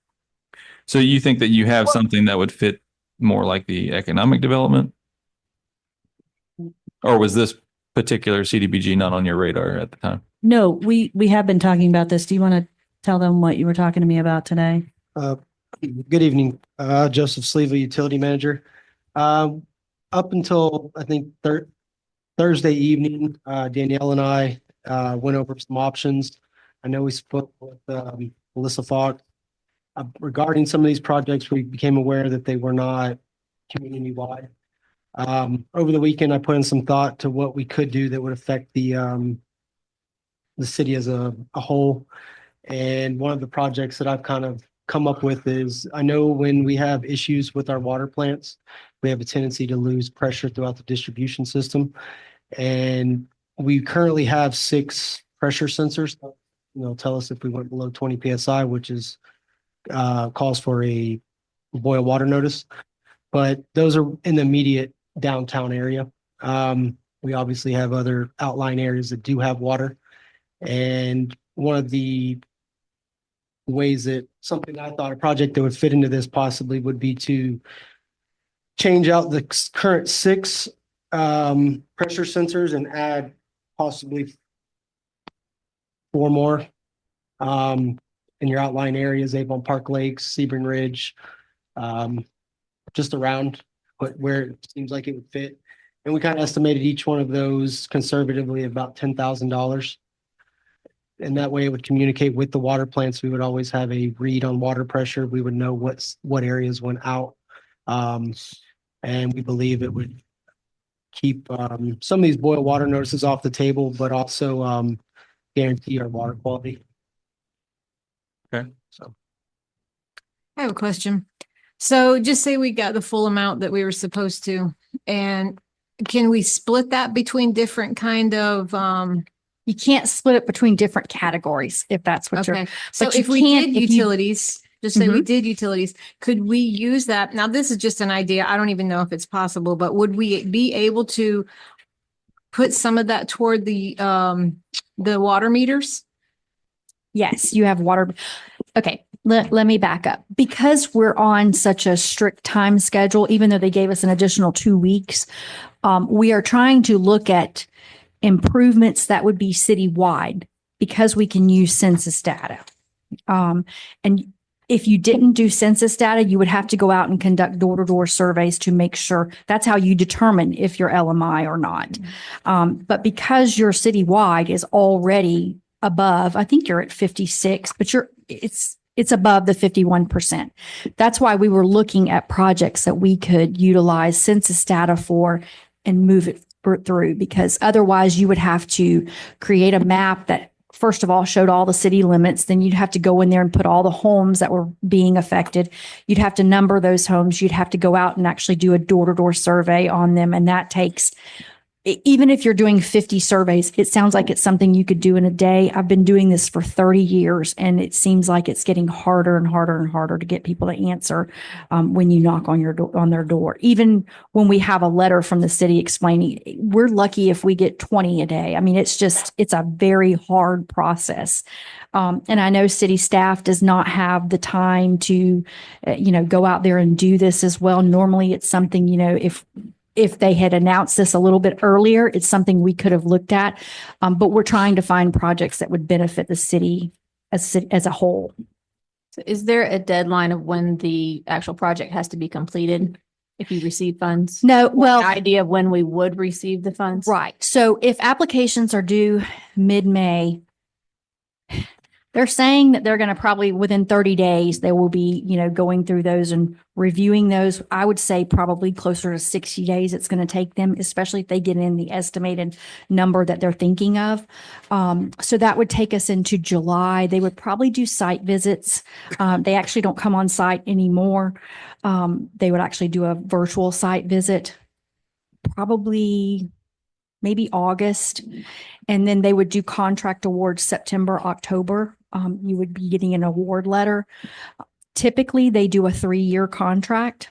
So you think that you have something that would fit more like the economic development? Or was this particular CDBG not on your radar at the time? No, we have been talking about this. Do you want to tell them what you were talking to me about today? Good evening, Joseph Sleva, Utility Manager. Up until I think Thursday evening, Danielle and I went over some options. I know we spoke with Melissa Falk regarding some of these projects. We became aware that they were not community-wide. Over the weekend, I put in some thought to what we could do that would affect the city as a whole. And one of the projects that I've kind of come up with is, I know when we have issues with our water plants, we have a tendency to lose pressure throughout the distribution system. And we currently have 6 pressure sensors, tell us if we went below 20 PSI, which is calls for a boil water notice. But those are in the immediate downtown area. We obviously have other outlying areas that do have water. And one of the ways that something I thought a project that would fit into this possibly would be to change out the current 6 pressure sensors and add possibly 4 more in your outlying areas, Avon Park Lakes, Sebring Ridge, just around where it seems like it would fit. And we kind of estimated each one of those conservatively about $10,000. And that way it would communicate with the water plants. We would always have a read on water pressure. We would know what areas went out. And we believe it would keep some of these boil water notices off the table, but also guarantee our water quality. Okay. So I have a question. So just say we got the full amount that we were supposed to, and can we split that between different kind of, You can't split it between different categories if that's what you're. okay. So but you if we can- did if you- utilities, just say we did utilities, could we use that? Now, this is just an idea. I don't even know if it's possible, but would we be able to put some of that toward the water meters? Yes, you have water. Okay, let me back up. Because we're on such a strict time schedule, even though they gave us an additional 2 weeks, we are trying to look at improvements that would be citywide because we can use census data. And if you didn't do census data, you would have to go out and conduct door-to-door surveys to make sure. That's how you determine if you're LMI or not. But because your citywide is already above, I think you're at 56, but it's above the 51%. That's why we were looking at projects that we could utilize census data for and move it through, because otherwise you would have to create a map that first of all showed all the city limits. Then you'd have to go in there and put all the homes that were being affected. You'd have to number those homes. You'd have to go out and actually do a door-to-door survey on them. And that takes, even if you're doing 50 surveys, it sounds like it's something you could do in a day. I've been doing this for 30 years, and it seems like it's getting harder and harder and harder to get people to answer when you knock on on their door. Even when we have a letter from the city explaining, we're lucky if we get 20 a day. I mean, it's a very hard process. And I know city staff does not have the time to, go out there and do this as well. Normally it's something, if they had announced this a little bit earlier, it's something we could have looked at. But we're trying to find projects that would benefit the city as a whole. So is there a deadline of when the actual project has to be completed if you receive funds? No, Or well, an idea of when we would receive the funds? right. So if applications are due mid-May, they're saying that they're going to probably within 30 days, they will be, going through those and reviewing those. I would say probably closer to 60 days it's going to take them, especially if they get in the estimated number that they're thinking of. So that would take us into July. They would probably do site visits. They actually don't come on site anymore. They would actually do a virtual site visit, probably maybe August. And then they would do contract awards September, October. You would be getting an award letter. Typically, they do a 3-year contract,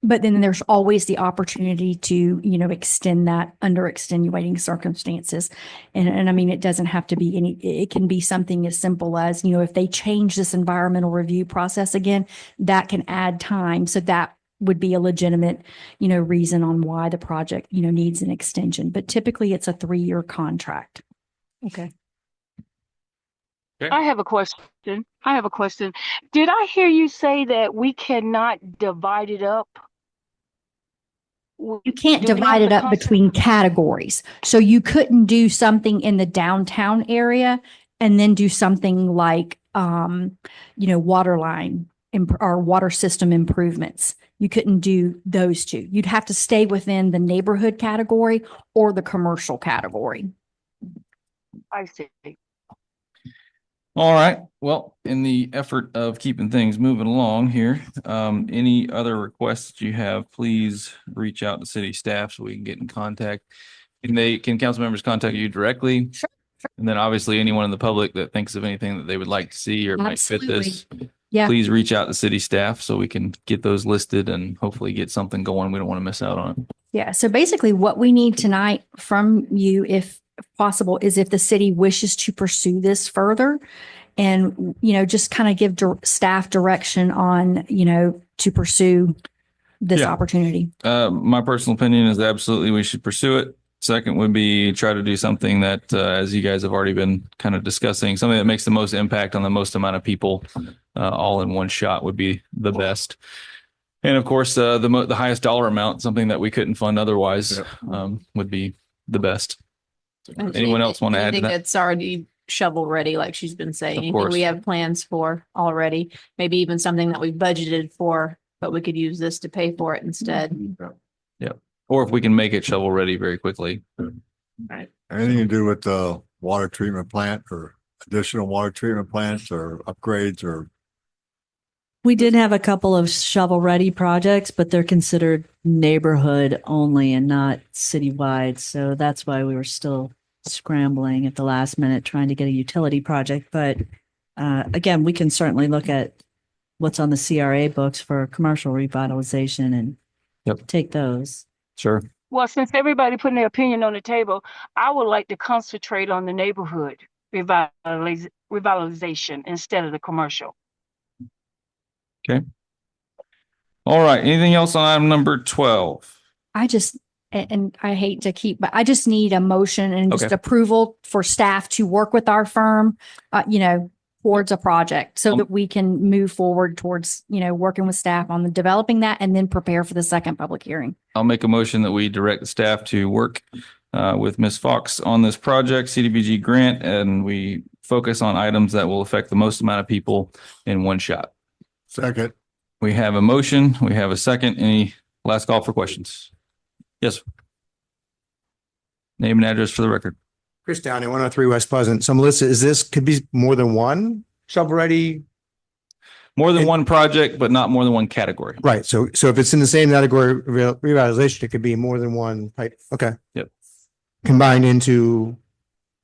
but then there's always the opportunity to, extend that under extenuating circumstances. And I mean, it doesn't have to be it can be something as simple as, if they change this environmental review process again, that can add time. So that would be a legitimate, reason on why the project, needs an extension. But typically it's a 3-year contract. Okay. I have a question. Did I hear you say that we cannot divide it up? You can't Do we divide have it to up between categories. So you couldn't do something in the downtown area and then do something like, water line or water system improvements. You couldn't do those two. You'd have to stay within the neighborhood category or the commercial category. I see. All right. Well, in the effort of keeping things moving along here, any other requests that you have, please reach out to city staff so we can get in contact. Can council members contact you directly? Sure. And then obviously anyone in the public that thinks of anything that they would like to see or might fit this, Yeah. please reach out to city staff so we can get those listed and hopefully get something going. We don't want to miss out on it. Yeah. So basically what we need tonight from you, if possible, is if the city wishes to pursue this further and, just kind of give staff direction on, to pursue this Yeah. opportunity. My personal opinion is absolutely we should pursue it. Second would be try to do something that, as you guys have already been kind of discussing, something that makes the most impact on the most amount of people, all in one shot would be the best. And of course, the highest dollar amount, something that we couldn't fund otherwise, would be the best. Anyone else want to add to Anything that? that's already shovel ready, like she's been saying, anything course. we have plans for already, maybe even something that we budgeted for, but we could use this to pay for it instead. Yeah. Or if we can make it shovel ready very quickly. Right. Anything to do with the water treatment plant or additional water treatment plants or upgrades or? We did have a couple of shovel-ready projects, but they're considered neighborhood only and not citywide. So that's why we were still scrambling at the last minute trying to get a utility project. But again, we can certainly look at what's on the CRA books for commercial revitalization and take those. Sure. Well, since everybody putting their opinion on the table, I would like to concentrate on the neighborhood revitalization instead of the commercial. Okay. All right. Anything else on item number 12? And I hate to keep, but I just need a motion and just Okay. approval for staff to work with our firm, towards a project so that we can move forward towards, working with staff on the developing that and then prepare for the second public hearing. I'll make a motion that we direct the staff to work with Ms. Fox on this project, CDBG grant, and we focus on items that will affect the most amount of people in one shot. Second. We have a motion. We have a second. Any last call for questions? Yes. Name and address for the record. Chris Downey, 103 West Pleasant. So Melissa, could be more than one shovel-ready? More than one project, but not more than one category. Right. So if it's in the same category revitalization, it could be more than one type. Okay. Yep. Combined into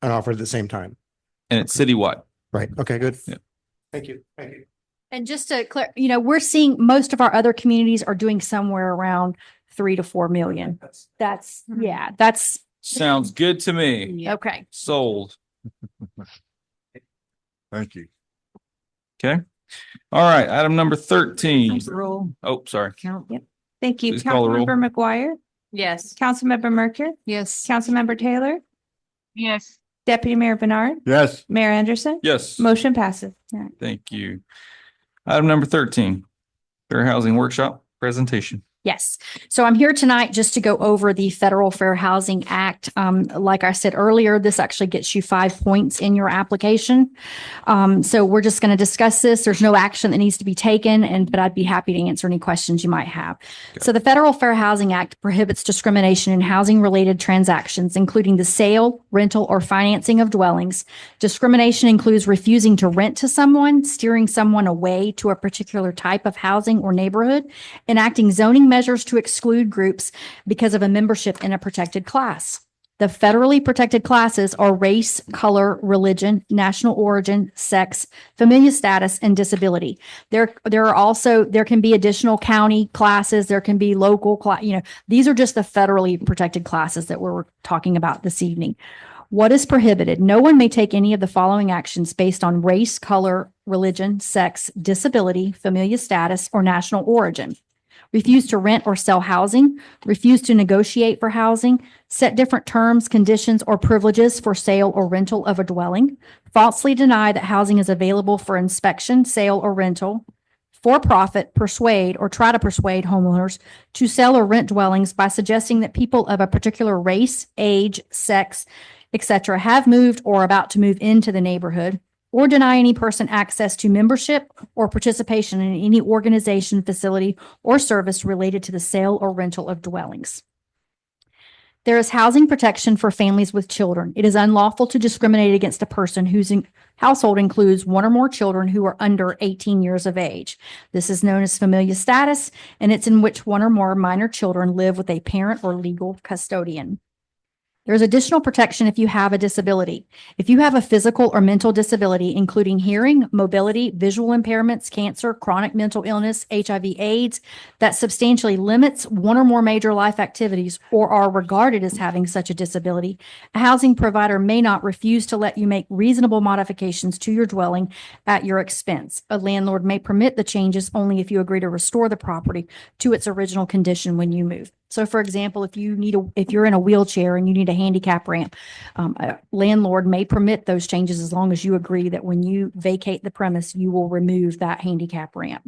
an offer at the same time. And it's citywide. Right. Okay, good. Yep. Thank you. Thank you. And just to clear, we're seeing most of our other communities are doing somewhere around 3 to 4 million. That's Sounds good to me. okay. Sold. Thank you. Okay. All right. Item number 13. Roll. Oh, sorry. Yep. Thank you. Please call the roll. Councilmember McGuire. Yes. Councilmember Merker. Yes. Councilmember Taylor. Yes. Deputy Mayor Bernard. Yes. Mayor Anderson. Yes. Motion passes. Thank you. Item number 13, Fair Housing Workshop presentation. Yes. So I'm here tonight just to go over the Federal Fair Housing Act. Like I said earlier, this actually gets you 5 points in your application. So we're just going to discuss this. There's no action that needs to be taken, but I'd be happy to answer any questions you might have. Okay. So the Federal Fair Housing Act prohibits discrimination in housing-related transactions, including the sale, rental, or financing of dwellings. Discrimination includes refusing to rent to someone, steering someone away to a particular type of housing or neighborhood, enacting zoning measures to exclude groups because of a membership in a protected class. The federally protected classes are race, color, religion, national origin, sex, familial status, and disability. There can be additional county classes. There can be local these are just the federally protected classes that we're talking about this evening. What is prohibited? No one may take any of the following actions based on race, color, religion, sex, disability, familial status, or national origin. Refuse to rent or sell housing, refuse to negotiate for housing, set different terms, conditions, or privileges for sale or rental of a dwelling, falsely deny that housing is available for inspection, sale, or rental, for profit, persuade, or try to persuade homeowners to sell or rent dwellings by suggesting that people of a particular race, age, sex, etc. have moved or about to move into the neighborhood, or deny any person access to membership or participation in any organization, facility, or service related to the sale or rental of dwellings. There is housing protection for families with children. It is unlawful to discriminate against a person whose household includes one or more children who are under 18 years of age. This is known as familial status, and it's in which one or more minor children live with a parent or legal custodian. There's additional protection if you have a disability. If you have a physical or mental disability, including hearing, mobility, visual impairments, cancer, chronic mental illness, HIV/AIDS, that substantially limits one or more major life activities or are regarded as having such a disability, a housing provider may not refuse to let you make reasonable modifications to your dwelling at your expense. A landlord may permit the changes only if you agree to restore the property to its original condition when you move. So for example, if you're in a wheelchair and you need a handicap ramp, a landlord may permit those changes as long as you agree that when you vacate the premise, you will remove that handicap ramp.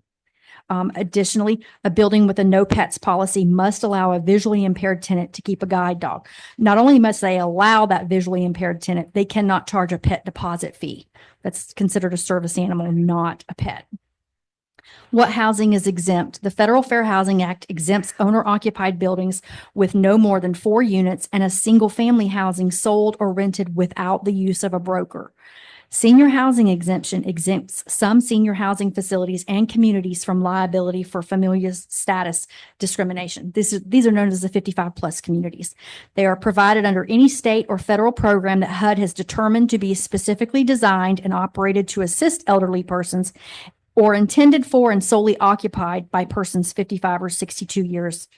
Additionally, a building with a no pets policy must allow a visually impaired tenant to keep a guide dog. Not only must they allow that visually impaired tenant, they cannot charge a pet deposit fee. That's considered a service animal, not a pet. What housing is exempt? The Federal Fair Housing Act exempts owner-occupied buildings with no more than 4 units and a single-family housing sold or rented without the use of a broker. Senior housing exemption exempts some senior housing facilities and communities from liability for familial status discrimination. These are known as the 55-plus communities. They are provided under any state or federal program that HUD has determined to be specifically designed and operated to assist elderly persons or intended for and solely occupied by persons 55 or 62 years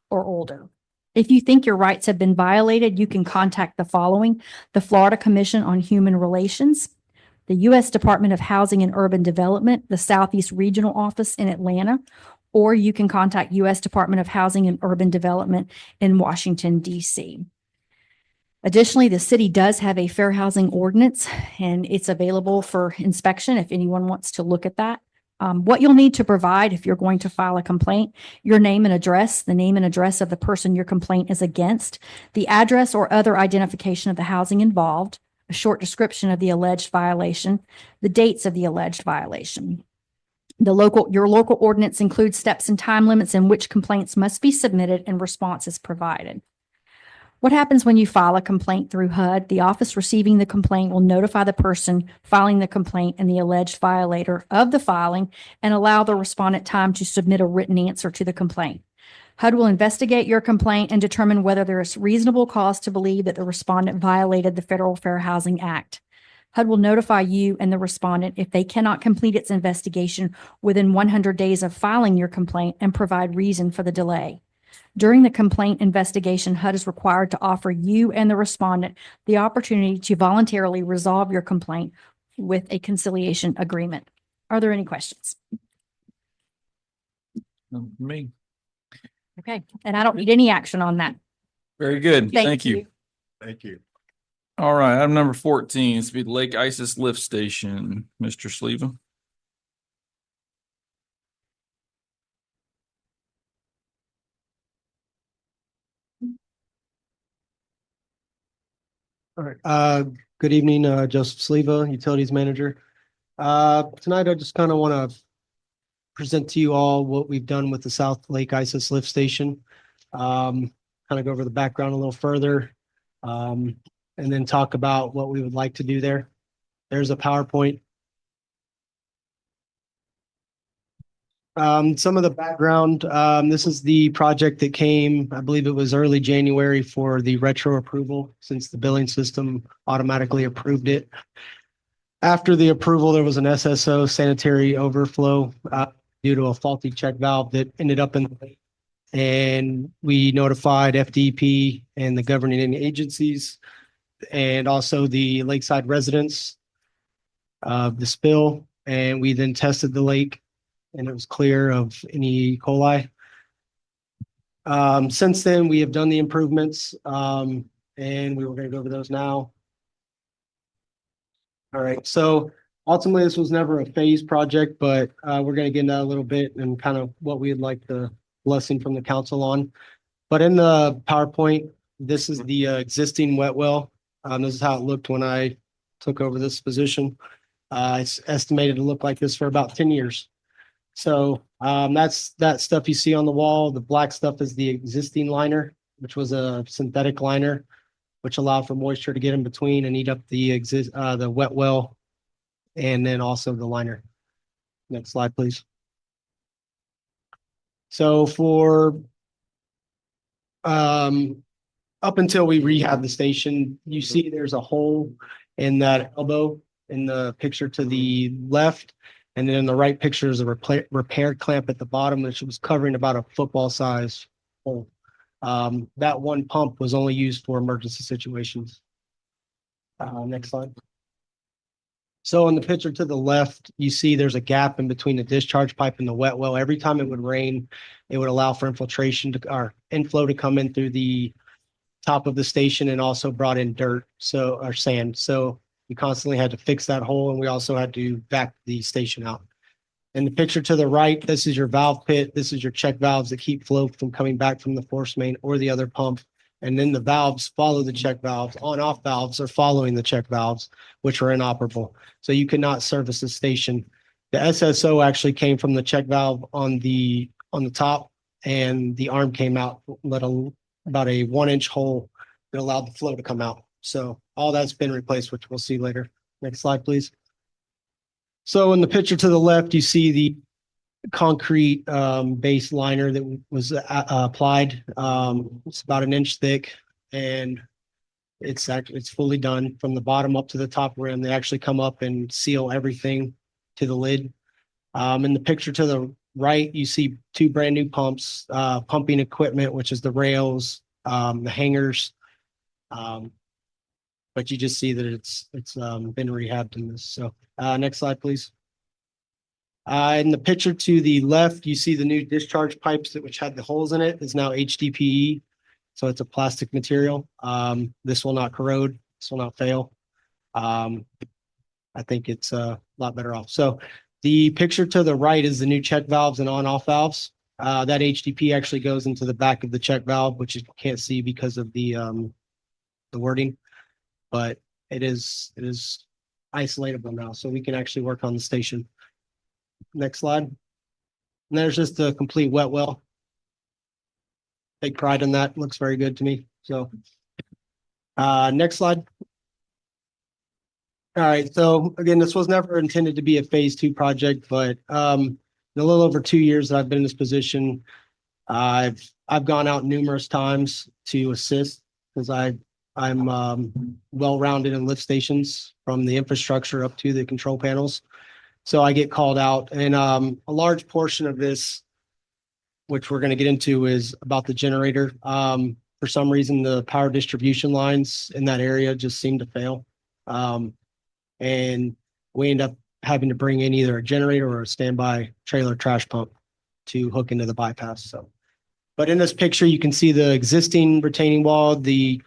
or older. If you think your rights have been violated, you can contact the following: the Florida Commission on Human Relations, the U.S. Department of Housing and Urban Development, the Southeast Regional Office in Atlanta, or you can contact U.S. Department of Housing and Urban Development in Washington, D.C. Additionally, the city does have a fair housing ordinance, and it's available for inspection if anyone wants to look at that. What you'll need to provide if you're going to file a complaint: your name and address, the name and address of the person your complaint is against, the address or other identification of the housing involved, a short description of the alleged violation, the dates of the alleged violation. Your local ordinance includes steps and time limits in which complaints must be submitted and responses provided. What happens when you file a complaint through HUD? The office receiving the complaint will notify the person filing the complaint and the alleged violator of the filing and allow the respondent time to submit a written answer to the complaint. HUD will investigate your complaint and determine whether there is reasonable cause to believe that the respondent violated the Federal Fair Housing Act. HUD will notify you and the respondent if they cannot complete its investigation within 100 days of filing your complaint and provide reason for the delay. During the complaint investigation, HUD is required to offer you and the respondent the opportunity to voluntarily resolve your complaint with a conciliation agreement. Are there any questions? Me. Okay, and I don't need any action on that. Very good. Thank Thank you. Thank you. All right, item number 14 is to be the Lake Isis Lift Station. Mr. Sleva. All right. Good evening, Joseph Sleva, Utilities Manager. Tonight, I just kind of want to present to you all what we've done with the South Lake Isis Lift Station. Kind of go over the background a little further, and then talk about what we would like to do there. There's a PowerPoint. Some of the background, this is the project that came, I believe it was early January for the retro approval, since the billing system automatically approved it. After the approval, there was an SSO sanitary overflow due to a faulty check valve that ended up in the lake. And we notified FDP and the governing agencies and also the lakeside residents of the spill. And we then tested the lake and it was clear of any E. coli. Since then, we have done the improvements and we were going to go over those now. All right, so ultimately this was never a phase project, but we're going to get into that a little bit and kind of what we'd like the blessing from the council on. But in the PowerPoint, this is the existing wet well. This is how it looked when I took over this position. It's estimated to look like this for about 10 years. So that's that stuff you see on the wall. The black stuff is the existing liner, which was a synthetic liner, which allowed for moisture to get in between and eat up the wet well, and then also the liner. Next slide, please. So for up until we rehab the station, you see there's a hole in that elbow in the picture to the left. And then in the right picture is a repair clamp at the bottom, which was covering about a football size hole. That one pump was only used for emergency situations. Next slide. So in the picture to the left, you see there's a gap in between the discharge pipe and the wet well. Every time it would rain, it would allow for infiltration or inflow to come in through the top of the station and also brought in dirt, or sand. So we constantly had to fix that hole, and we also had to back the station out. In the picture to the right, this is your valve pit. This is your check valves that keep flow from coming back from the force main or the other pump. And then the valves follow the check valves. On-off valves are following the check valves, which are inoperable. So you cannot service the station. The SSO actually came from the check valve on the top, and the arm came out, let about a 1-inch hole that allowed the flow to come out. So all that's been replaced, which we'll see later. Next slide, please. So in the picture to the left, you see the concrete base liner that was applied. It's about 1 inch thick, and it's fully done from the bottom up to the top rim. They actually come up and seal everything to the lid. In the picture to the right, you see 2 brand new pumps, pumping equipment, which is the rails, the hangers. But you just see that it's been rehabbed in this. So next slide, please. In the picture to the left, you see the new discharge pipes which had the holes in it is now HDPE. So it's a plastic material. This will not corrode. This will not fail. I think it's a lot better off. So the picture to the right is the new check valves and on-off valves. That HDPE actually goes into the back of the check valve, which you can't see because of the wording. But it is isolatable now, so we can actually work on the station. Next slide. And there's just a complete wet well. Take pride in that. Looks very good to me. So, next slide. All right. So again, this was never intended to be a phase 2 project, but in a little over 2 years that I've been in this position, I've gone out numerous times to assist because I'm well-rounded in lift stations from the infrastructure up to the control panels. So I get called out, and a large portion of this, which we're going to get into, is about the generator. For some reason, the power distribution lines in that area just seem to fail. And we end up having to bring in either a generator or a standby trailer trash pump to hook into the bypass. So, but in this picture, you can see the existing retaining wall. The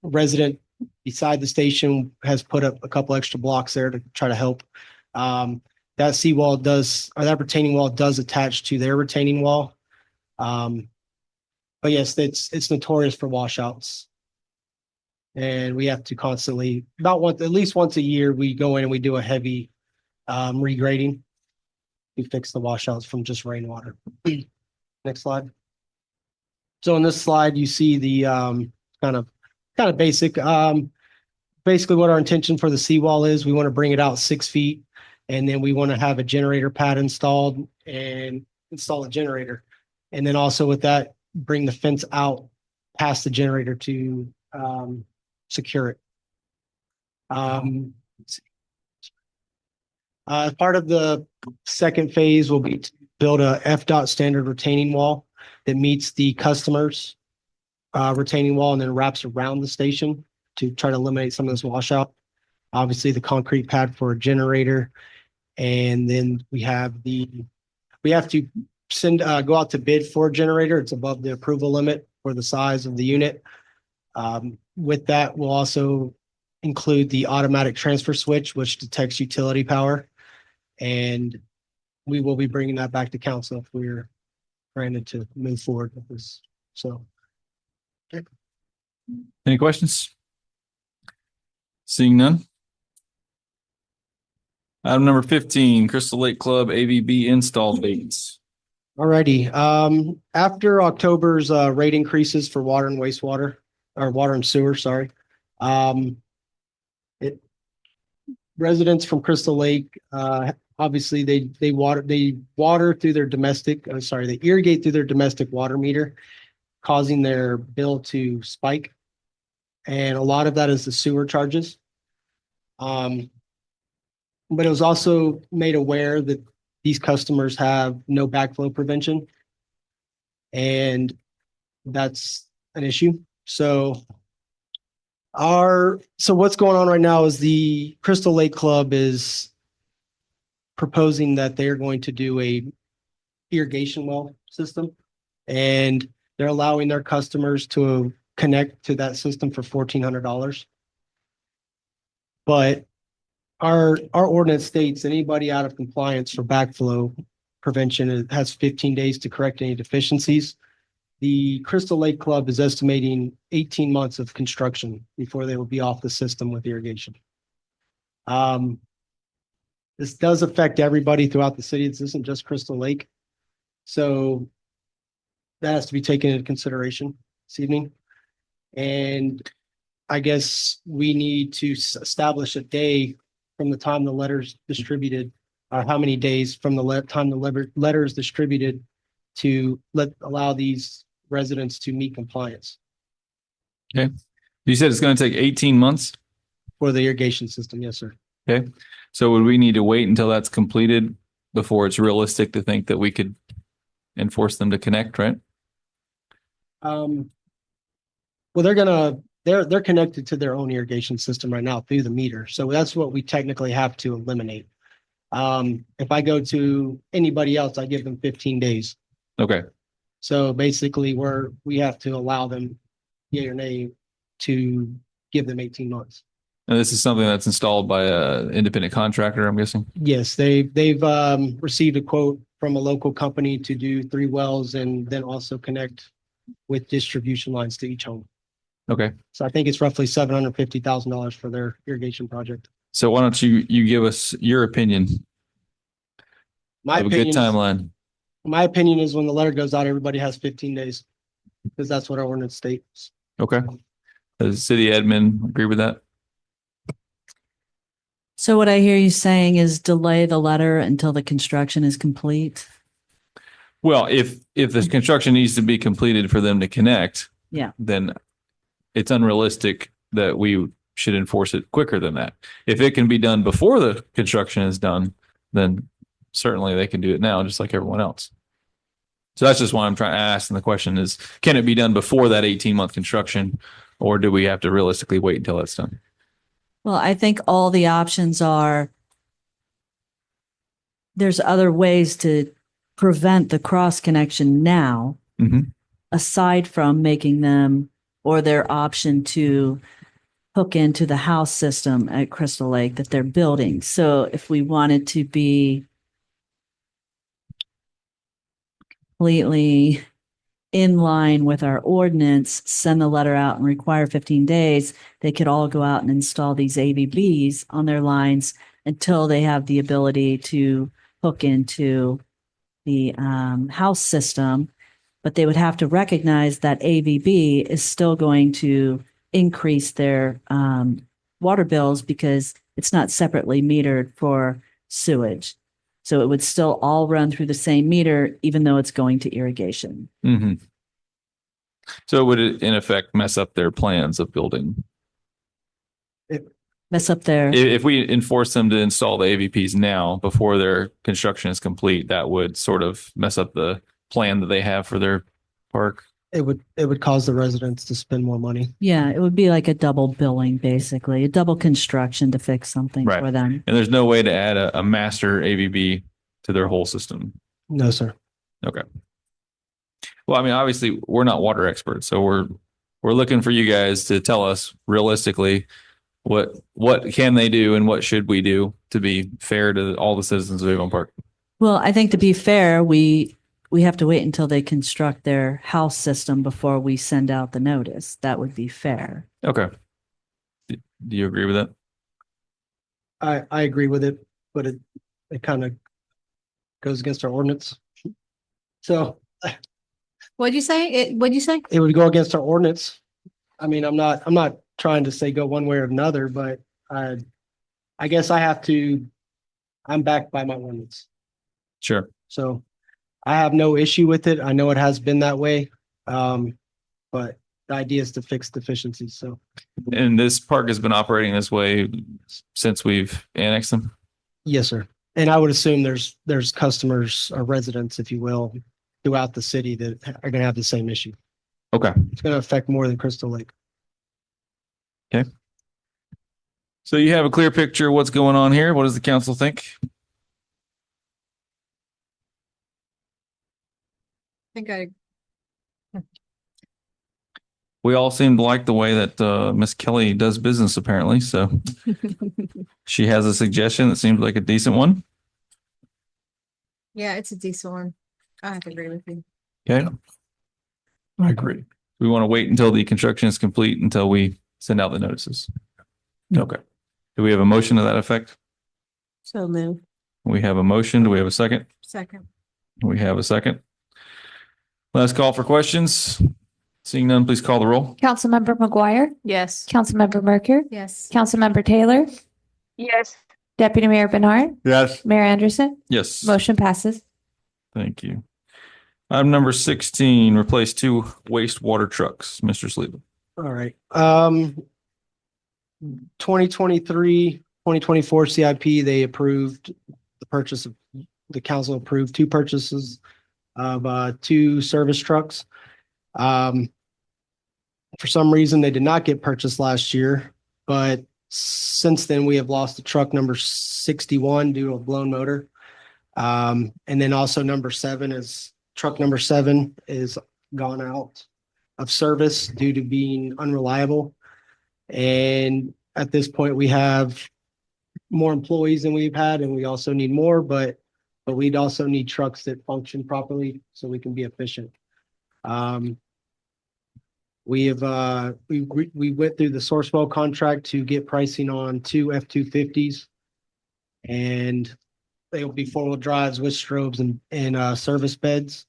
resident beside the station has put up a couple extra blocks there to try to help. That seawall does, or that retaining wall does attach to their retaining wall. But yes, it's notorious for washouts. And we have to constantly, at least once a year, we go in and we do a heavy regrading. We fix the washouts from just rainwater. Next slide. So in this slide, you see the kind of basic, basically what our intention for the seawall is. We want to bring it out 6 feet, and then we want to have a generator pad installed and install a generator. And then also with that, bring the fence out past the generator to secure it. Part of the second phase will be to build a FDOT standard retaining wall that meets the customer's retaining wall and then wraps around the station to try to eliminate some of this washout. Obviously, the concrete pad for a generator, and then we have to go out to bid for a generator. It's above the approval limit for the size of the unit. With that, we'll also include the automatic transfer switch, which detects utility power. And we will be bringing that back to council if we're granted to move forward with this. So. Okay. Any questions? Seeing none. Item number 15, Crystal Lake Club AVB install dates. Alrighty. After October's rate increases for water and wastewater, or water and sewer, sorry. Residents from Crystal Lake, obviously they water through their domestic, they irrigate through their domestic water meter, causing their bill to spike. And a lot of that is the sewer charges. But it was also made aware that these customers have no backflow prevention. And that's an issue. So what's going on right now is the Crystal Lake Club is proposing that they're going to do a irrigation well system, and they're allowing their customers to connect to that system for $1,400. But our ordinance states anybody out of compliance for backflow prevention has 15 days to correct any deficiencies. The Crystal Lake Club is estimating 18 months of construction before they will be off the system with irrigation. This does affect everybody throughout the city. This isn't just Crystal Lake. So that has to be taken into consideration this evening. And I guess we need to establish a day from the time the letter's distributed, or how many days from the time the letter is distributed to allow these residents to meet compliance. Okay. You said it's going to take 18 months? For the irrigation system, yes, sir. Okay. So would we need to wait until that's completed before it's realistic to think that we could enforce them to connect, right? Well, they're connected to their own irrigation system right now through the meter. So that's what we technically have to eliminate. If I go to anybody else, I give them 15 days. Okay. So basically we have to allow them, yea or nay, to give them 18 months. And this is something that's installed by an independent contractor, I'm guessing? Yes, they've received a quote from a local company to do 3 wells and then also connect with distribution lines to each home. Okay. So I think it's roughly $750,000 for their irrigation project. So why don't you give us your opinion My of a good opinion, timeline? my opinion is when the letter goes out, everybody has 15 days because that's what our ordinance states. Okay. Does city admin agree with that? So what I hear you saying is delay the letter until the construction is complete. Well, if the construction needs to be completed for them to connect, Yeah. then it's unrealistic that we should enforce it quicker than that. If it can be done before the construction is done, then certainly they can do it now, just like everyone else. So that's just why I'm trying to ask. And the question is, can it be done before that 18-month construction, or do we have to realistically wait until it's done? Well, I think all the options are there's other ways to prevent the cross connection now, aside from making them or their option to hook into the house system at Crystal Lake that they're building. So if we wanted to be completely in line with our ordinance, send the letter out and require 15 days, they could all go out and install these AVBs on their lines until they have the ability to hook into the house system. But they would have to recognize that AVB is still going to increase their water bills because it's not separately metered for sewage. So it would still all run through the same meter, even though it's going to irrigation. Mm-hmm. So would it in effect mess up their plans of building? Mess up their. If we enforce them to install the AVPs now before their construction is complete, that would sort of mess up the plan that they have for their park. It would cause the residents to spend more money. Yeah, it would be like a double billing, basically, a double construction to fix something Right. for them. And there's no way to add a master AVB to their whole system. No, sir. Okay. Well, I mean, obviously we're not water experts, so we're looking for you guys to tell us realistically what can they do and what should we do to be fair to all the citizens of Avon Park. Well, I think to be fair, we have to wait until they construct their house system before we send out the notice. That would be fair. Okay. Do you agree with that? I agree with it, but it kind of goes against our ordinance. So What'd you say? What'd you say? it would go against our ordinance. I mean, I'm not trying to say go one way or another, but I guess I'm backed by my ordinance. Sure. So I have no issue with it. I know it has been that way. But the idea is to fix deficiencies. So And this park has been operating this way since we've annexed them? yes, sir. And I would assume there's customers or residents, if you will, throughout the city that are going to have the same issue. Okay. It's going to affect more than Crystal Lake. Okay. So you have a clear picture of what's going on here. What does the council think? We all seem to like the way that Miss Kelly does business, apparently. So she has a suggestion that seems like a decent one. Yeah, it's a decent one. I have to agree with you. Okay. I agree. We want to wait until the construction is complete until we send out the notices. Okay. Do we have a motion to that effect? So move. We have a motion. Do we have a second? Second. We have a second. Last call for questions. Seeing none, please call the roll. Councilmember McGuire? Yes. Councilmember Merker? Yes. Councilmember Taylor? Yes. Deputy Mayor Bernard? Yes. Mayor Anderson? Yes. Motion passes. Thank you. Item number 16, replace 2 wastewater trucks. Mr. Sleeva. All right. 2023-2024 CIP, they approved the purchase of, the council approved 2 purchases of 2 service trucks. For some reason, they did not get purchased last year, but since then we have lost the truck number 61 due to a blown motor. And then also truck number 7 is gone out of service due to being unreliable. And at this point, we have more employees than we've had, and we also need more, but we'd also need trucks that function properly so we can be efficient. We have, we went through the Sourcewell contract to get pricing on two F-250s. And they will be four-wheel drives with strobes and service beds.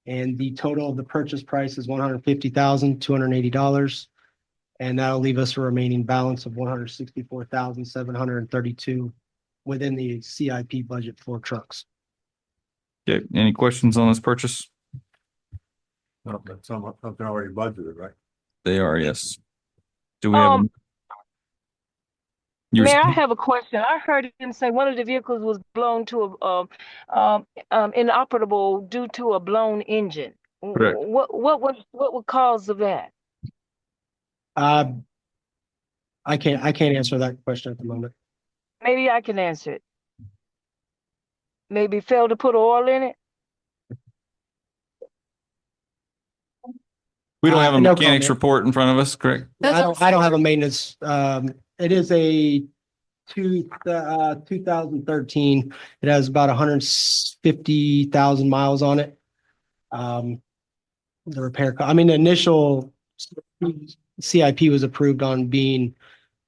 And the total of the purchase price is $150,280. And that'll leave us a remaining balance of $164,732 within the CIP budget for trucks. Okay, any questions on this purchase? No, that's something already budgeted, right? They are, yes. Do we have? Mayor, I have a question. I heard him say one of the vehicles was blown to inoperable due to a blown engine. Correct. What would cause of that? I can't answer that question at the moment. Maybe I can answer it. Maybe failed to put oil in it. We don't have a No mechanics comment. report in front of us, correct? I don't have a maintenance. It is a 2013. It has about 150,000 miles on it. The repair, the initial CIP was approved on being,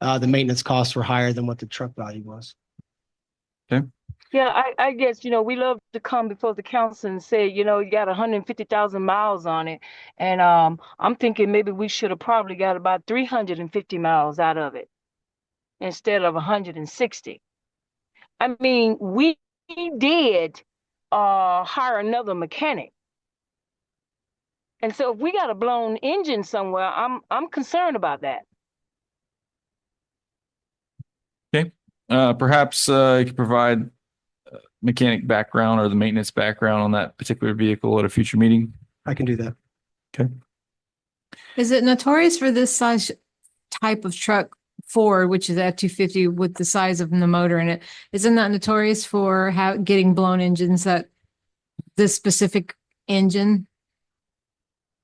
the maintenance costs were higher than what the truck value was. Okay. Yeah, I guess, we love to come before the council and say, you got 150,000 miles on it. And I'm thinking maybe we should have probably got about 350 miles out of it instead of 160. I mean, we did hire another mechanic. And so if we got a blown engine somewhere, I'm concerned about that. Okay. Perhaps you could provide mechanic background or the maintenance background on that particular vehicle at a future meeting. I can do that. Okay. Is it notorious for this size type of truck, Ford, which is F-250 with the size of the motor in it? Isn't that notorious for getting blown engines, that this specific engine?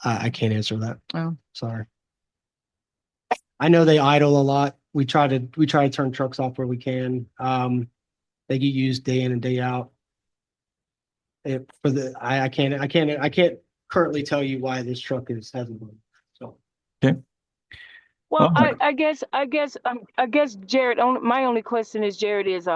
I can't answer that. Oh, Sorry. I know they idle a lot. We try to turn trucks off where we can. They get used day in and day out. I can't currently tell you why this truck hasn't been. So. Okay. Well, I guess, Jared, my only question is, Jared, is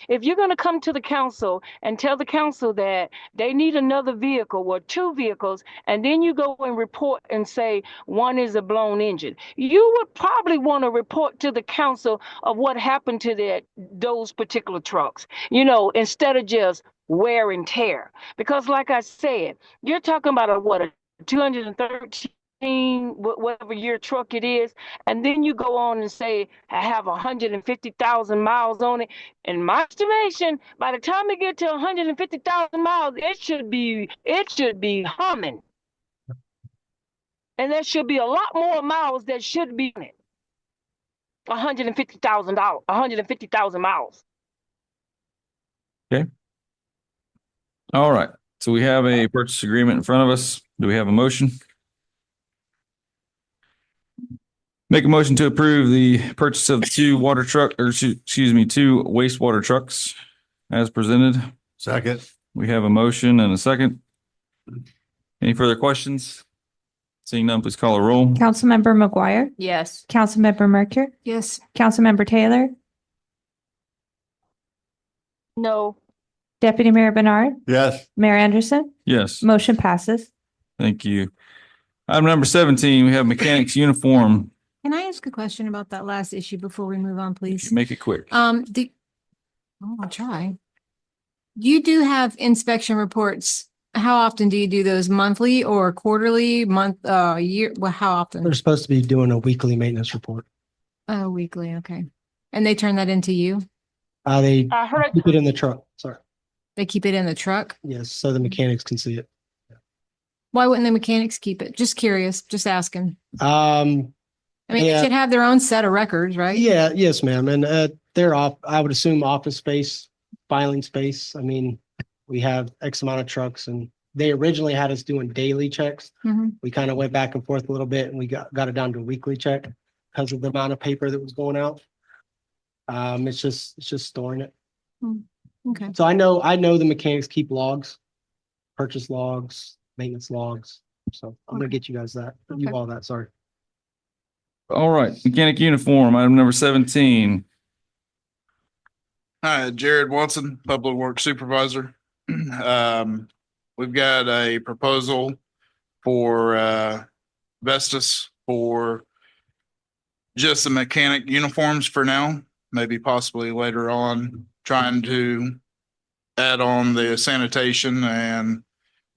if you're going to come to the council and tell the council that they need another vehicle or two vehicles, and then you go and report and say one is a blown engine, you would probably want to report to the council of what happened to those particular trucks, instead of just wear and tear. Because like I said, you're talking about a 213, whatever year truck it is, and then you go on and say I have 150,000 miles on it. In my estimation, by the time it get to 150,000 miles, it should be humming, and there should be a lot more miles that should be in it. 150,000 miles. Okay. All right. So we have a purchase agreement in front of us. Do we have a motion? Make a motion to approve the purchase of two two wastewater trucks as presented. Second. We have a motion and a second. Any further questions? Seeing none, please call a roll. Councilmember McGuire? Yes. Councilmember Mercure? yes. Councilmember Taylor? No. Deputy Mayor Bernard? Yes. Mayor Anderson? Yes, Motion passes. thank you. Item number 17, we have mechanics uniform. Can I ask a question about that last issue before we move on, please? Make it quick. I'll try. You do have inspection reports. How often do you do those? Monthly or quarterly, year? Well, how often? They're supposed to be doing a weekly maintenance report. Oh, weekly. Okay. And they turn that into you? They I heard keep it in the truck. Sorry. They keep it in the truck? Yes, so the mechanics can see it. Why wouldn't the mechanics keep it? Just curious, just asking. Yeah. They should have their own set of records, right? Yeah, yes, ma'am. And they're off, I would assume office space, filing space. I mean, we have X amount of trucks, and they originally had us doing daily checks. Mhm. We kind of went back and forth a little bit, and we got it down to a weekly check because of the amount of paper that was going out. It's just storing it. Okay. So I know the mechanics keep logs, purchase logs, maintenance logs. So I'm gonna get you guys that, you all that, sorry. All right, mechanic uniform, item number 17. Hi, Jared Watson, Public Works Supervisor. We've got a proposal for Vestas for just the mechanic uniforms for now, maybe possibly later on, trying to add on the sanitation and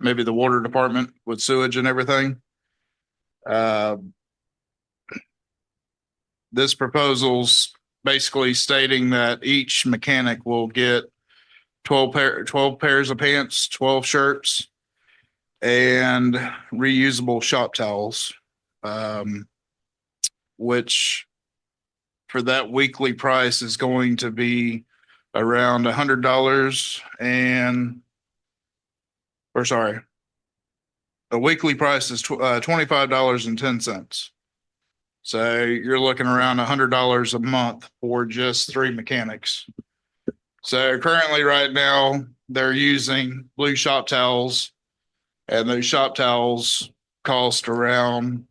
maybe the water department with sewage and everything. This proposal's basically stating that each mechanic will get 12 pairs of pants, 12 shirts, and reusable shop towels, which for that weekly price is going to be around $100 a weekly price is $25.10. So you're looking around $100 a month for just 3 mechanics. So currently right now they're using blue shop towels, and those shop towels cost around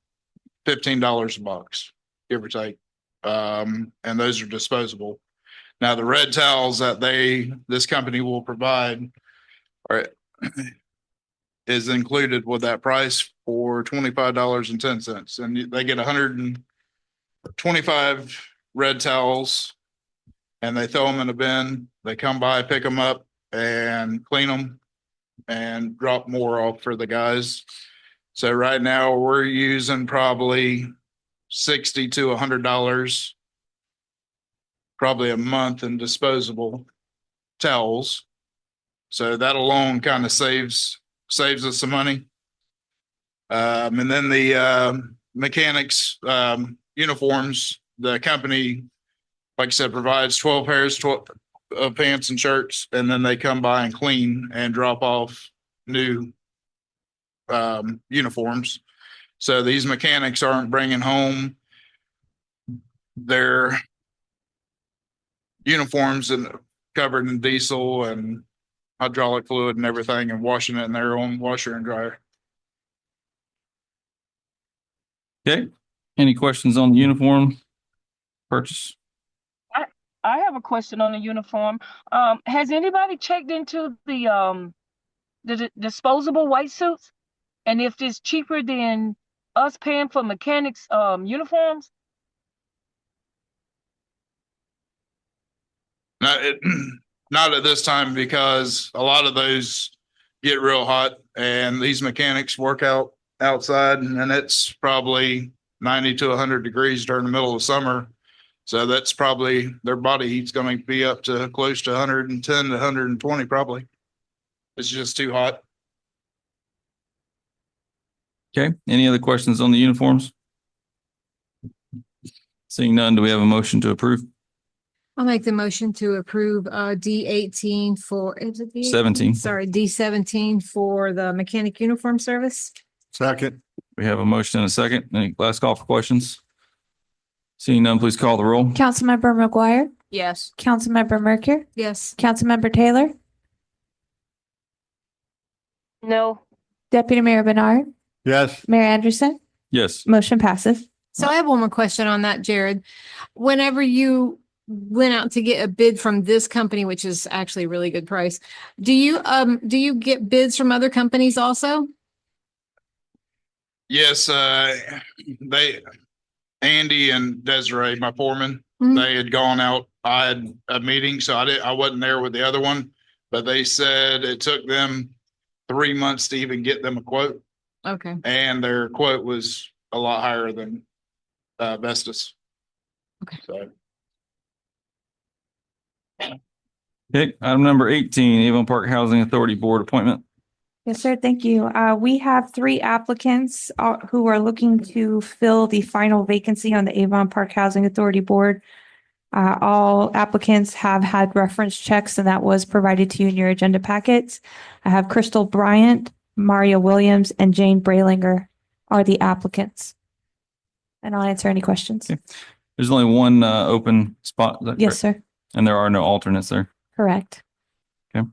$15 a box, give or take. And those are disposable. Now the red towels that this company will provide is included with that price for $25.10. And they get 125 red towels, and they throw them in a bin. They come by, pick them up and clean them and drop more off for the guys. So right now we're using probably $60 to $100 probably a month in disposable towels. So that alone kind of saves us some money. And then the mechanics uniforms, the company, like I said, provides 12 pairs of pants and shirts, and then they come by and clean and drop off new uniforms. So these mechanics aren't bringing home their uniforms and covered in diesel and hydraulic fluid and everything and washing it in their own washer and dryer. Okay, any questions on the uniform purchase? I have a question on the uniform. Has anybody checked into the disposable white suits? And if it's cheaper than us paying for mechanics uniforms? Not at this time, because a lot of those get real hot, and these mechanics work outside, and it's probably 90 to 100 degrees during the middle of summer. So that's probably their body heat's going to be up to close to 110 to 120 probably. It's just too hot. Okay, any other questions on the uniforms? Seeing none, do we have a motion to approve? I'll make the motion to approve D18 for, is it D18? 17. Sorry, D17 for the mechanic uniform service. Second. We have a motion and a second. Any last call for questions? Seeing none, please call the roll. Councilmember McGuire, Yes. Councilmember Merker, Yes. Councilmember Taylor, No. Deputy Mayor Bernard, Yes. Mayor Anderson, Yes. motion passes. So I have one more question on that, Jared. Whenever you went out to get a bid from this company, which is actually a really good price, do you get bids from other companies also? Yes, Andy and Desiree, my foreman, Mhm. they had gone out. I had a meeting, so I wasn't there with the other one, but they said it took them 3 months to even get them a quote, Okay. and their quote was a lot higher than Vestas. Okay. So Okay, item number 18, Avon Park Housing Authority Board appointment. Yes, sir. Thank you. We have 3 applicants who are looking to fill the final vacancy on the Avon Park Housing Authority Board. All applicants have had reference checks, and that was provided to you in your agenda packets. I have Crystal Bryant, Maria Williams, and Jane Braylinger are the applicants. And I'll answer any questions. Okay. There's only one open spot. Is that Yes, correct? sir. And there are no alternates there. Correct. Okay.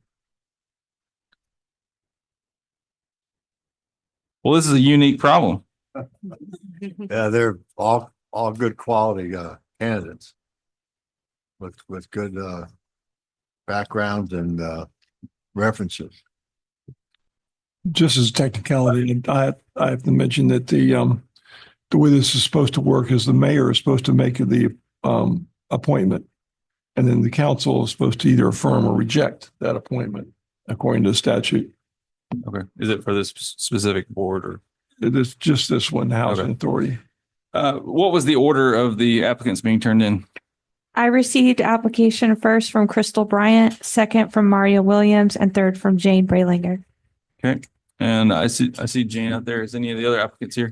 Well, this is a unique problem. Yeah, they're all good quality candidates with good backgrounds and references. Just as a technicality, and I have to mention that the way this is supposed to work is the mayor is supposed to make the appointment. And then the council is supposed to either affirm or reject that appointment according to the statute. Okay. Is it for this specific board or? It is just this one, the Housing Okay. Authority. What was the order of the applicants being turned in? I received application first from Crystal Bryant, second from Maria Williams, and third from Jane Braylinger. Okay. And I see Jane out there. Is any of the other applicants here?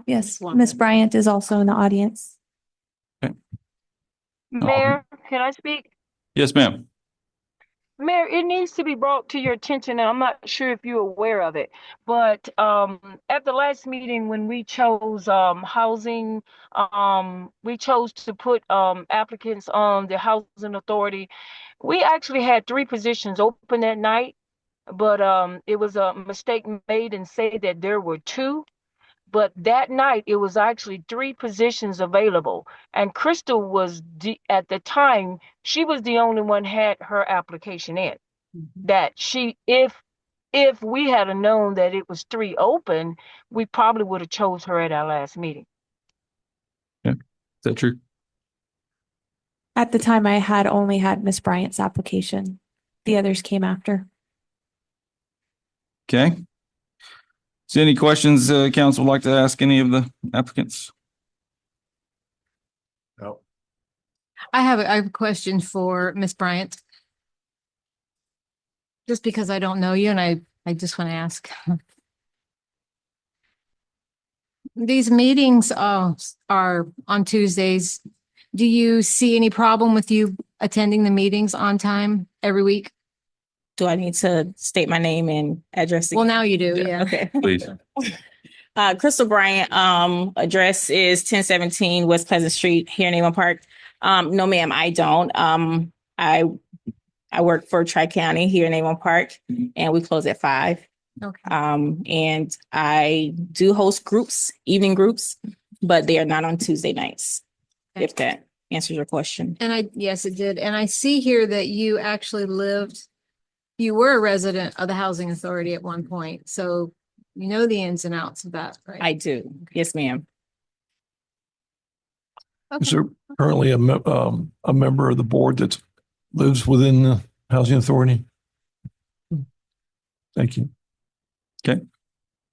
Yes, Miss Bryant is also in the audience. Mayor, can I speak? Yes, ma'am. Mayor, it needs to be brought to your attention, and I'm not sure if you're aware of it, but at the last meeting when we chose housing, we chose to put applicants on the housing authority. We actually had 3 positions open that night, but it was a mistake made and say that there were 2. But that night, it was actually 3 positions available. And Crystal was, at the time, she was the only one had her application in. That she, if we had known that it was 3 open, we probably would have chose her at our last meeting. Yeah. Is that true? At the time, I had only had Miss Bryant's application. The others came after. Okay. Is there any questions council would like to ask any of the applicants? No. I have a question for Miss Bryant. Just because I don't know you and I just want to ask. These meetings are on Tuesdays. Do you see any problem with you attending the meetings on time every week? Do I need to state my name and address? Well, now you do, yeah. Okay. Please. Crystal Bryant, address is 1017 West Pleasant Street here in Avon Park. No, ma'am, I don't. I work for Tri-County here in Avon Park and we close at 5. Okay. And I do host groups, evening groups, but they are not on Tuesday nights. Okay. If that answers your question. And yes, it did. And I see here that you actually you were a resident of the Housing Authority at one point. So you know the ins and outs of that, right? I do. Yes, ma'am. Is there currently a member of the board that lives within the Housing Authority? Thank you. Okay.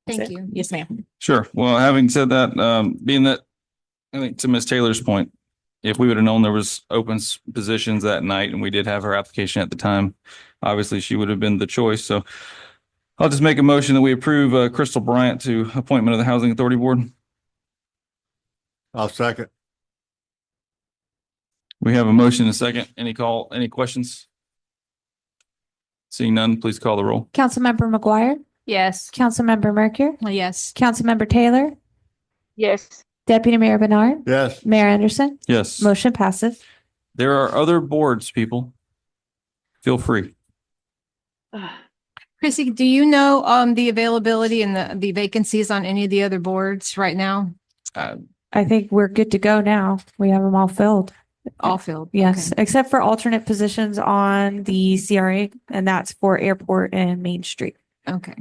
Thank you. Yes, ma'am. Sure. Well, having said that, being that, I think to Ms. Taylor's point, if we would have known there was open positions that night and we did have her application at the time, obviously she would have been the choice. So I'll just make a motion that we approve Crystal Bryant to appointment of the Housing Authority Board. I'll second. We have a motion and a second. Any questions? Seeing none, please call the roll. Councilmember McGuire, Yes. Councilmember Mercure, Yes. Councilmember Taylor, Yes. Deputy Mayor Bernard, Yes. Mayor Anderson. Yes. Motion passes. There are other boards, people. Feel free. Chrissy, do you know the availability and the vacancies on any of the other boards right now? I think we're good to go now. We have them all filled. All filled. Yes, Okay. except for alternate positions on the CRA, and that's for Airport and Main Street. Okay.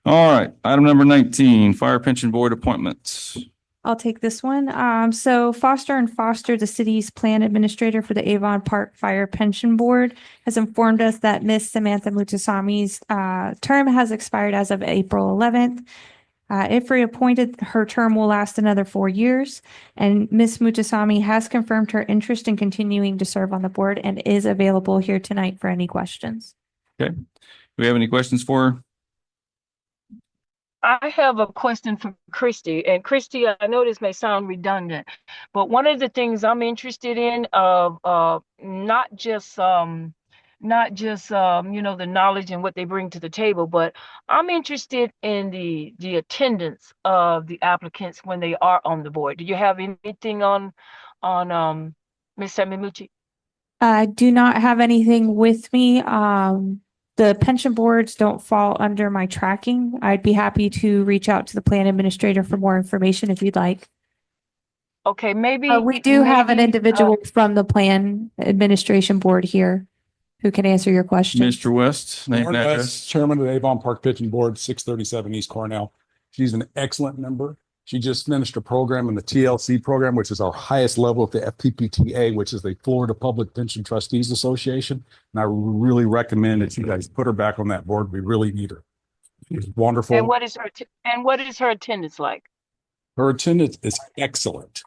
All right. Item number 19, Fire Pension Board appointments. I'll take this one. So Foster and Foster, the city's plan administrator for the Avon Park Fire Pension Board, has informed us that Miss Samantha Mutasami's term has expired as of April 11th. If reappointed, her term will last another 4 years, and Miss Mutasami has confirmed her interest in continuing to serve on the board and is available here tonight for any questions. Okay. Do we have any questions for her? I have a question for Christy. And Christy, I know this may sound redundant, but one of the things I'm interested in not just the knowledge and what they bring to the table, but I'm interested in the attendance of the applicants when they are on the board. Do you have anything on Ms. Samimuchi? I do not have anything with me. the pension boards don't fall under my tracking. I'd be happy to reach out to the plan administrator for more information if you'd like. Okay, maybe. We do have an maybe, individual from the plan administration board here who can answer your question. Mr. West, name and Lauren address. West, Chairman of the Avon Park Pitching Board, 637 East Cornell. She's an excellent member. She just finished a program in the TLC program, which is our highest level of the FPPTA, which is the Florida Public Pension Trustees Association. And I really recommend that you guys put her back on that board. We really need her. She's wonderful. And what is her attendance like? Her attendance is excellent.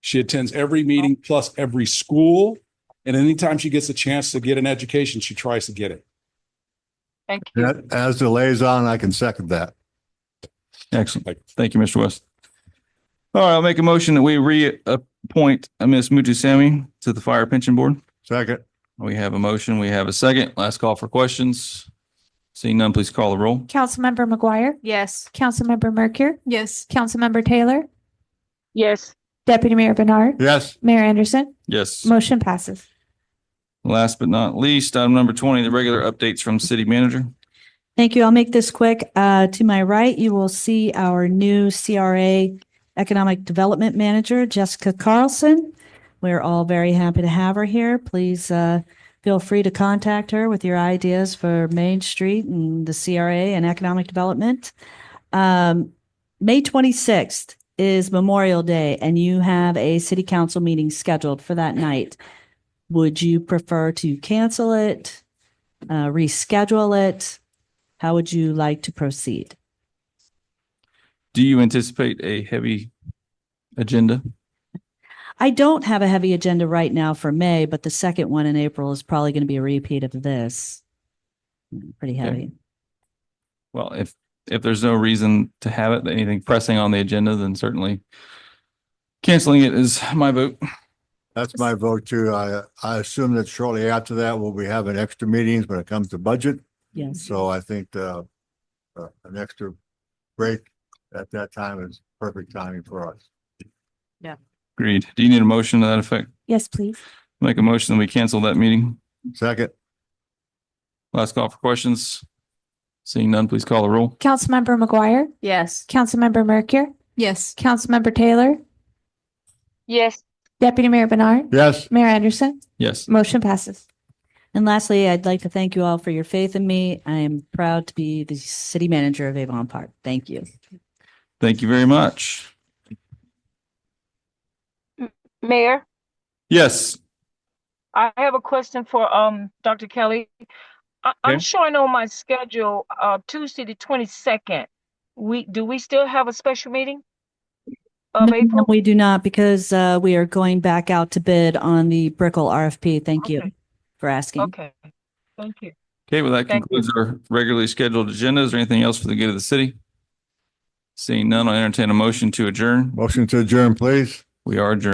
She attends every meeting plus every school. And anytime she gets a chance to get an education, she tries to get it. Thank you. As the liaison, I can second that. Excellent. Thank you, Mr. West. All right, I'll make a motion that we reappoint Ms. Mutusami to the Fire Pension Board. Second. We have a motion. We have a second. Last call for questions. Seeing none, please call the roll. Councilmember McGuire? Yes. Councilmember Mercure? Yes. Councilmember Taylor? Yes. Deputy Mayor Bernard? Yes. Mayor Anderson? Yes. Motion passes. Last but not least, item number 20, the regular updates from city manager. Thank you. I'll make this quick. To my right, you will see our new CRA Economic Development Manager, Jessica Carlson. We're all very happy to have her here. Please feel free to contact her with your ideas for Main Street and the CRA and economic development. May 26th is Memorial Day, and you have a city council meeting scheduled for that night. Would you prefer to cancel it, reschedule it? How would you like to proceed? Do you anticipate a heavy agenda? I don't have a heavy agenda right now for May, but the second one in April is probably going to be a repeat of this. Pretty heavy. Well, if there's no reason to have it, anything pressing on the agenda, then certainly canceling it is my vote. That's my vote too. I assume that shortly after that, we'll be having extra meetings when it comes to budget. Yes. So I think an extra break at that time is perfect timing for us. Yeah. Agreed. Do you need a motion to that effect? Yes, please. Make a motion that we cancel that meeting. Second. Last call for questions. Seeing none, please call the roll. Councilmember McGuire? Yes. Councilmember Mercure? Yes. Councilmember Taylor? Yes. Deputy Mayor Bernard? Yes. Mayor Anderson? Yes. Motion passes. And lastly, I'd like to thank you all for your faith in me. I am proud to be the city manager of Avon Park. Thank you. Thank you very much. Mayor, Yes. I have a question for Dr. Kelly. I'm Okay. showing on my schedule Tuesday the 22nd. Do we still have a special meeting of No, April? we do not, because we are going back out to bid on the Brickell RFP. Thank you Okay. for asking. Okay. Thank you. Okay, well, that Thank concludes our regularly scheduled agenda. Is there anything else for the good of the city? Seeing none, I'll entertain a motion to adjourn. Motion to adjourn, please. We are adjourned.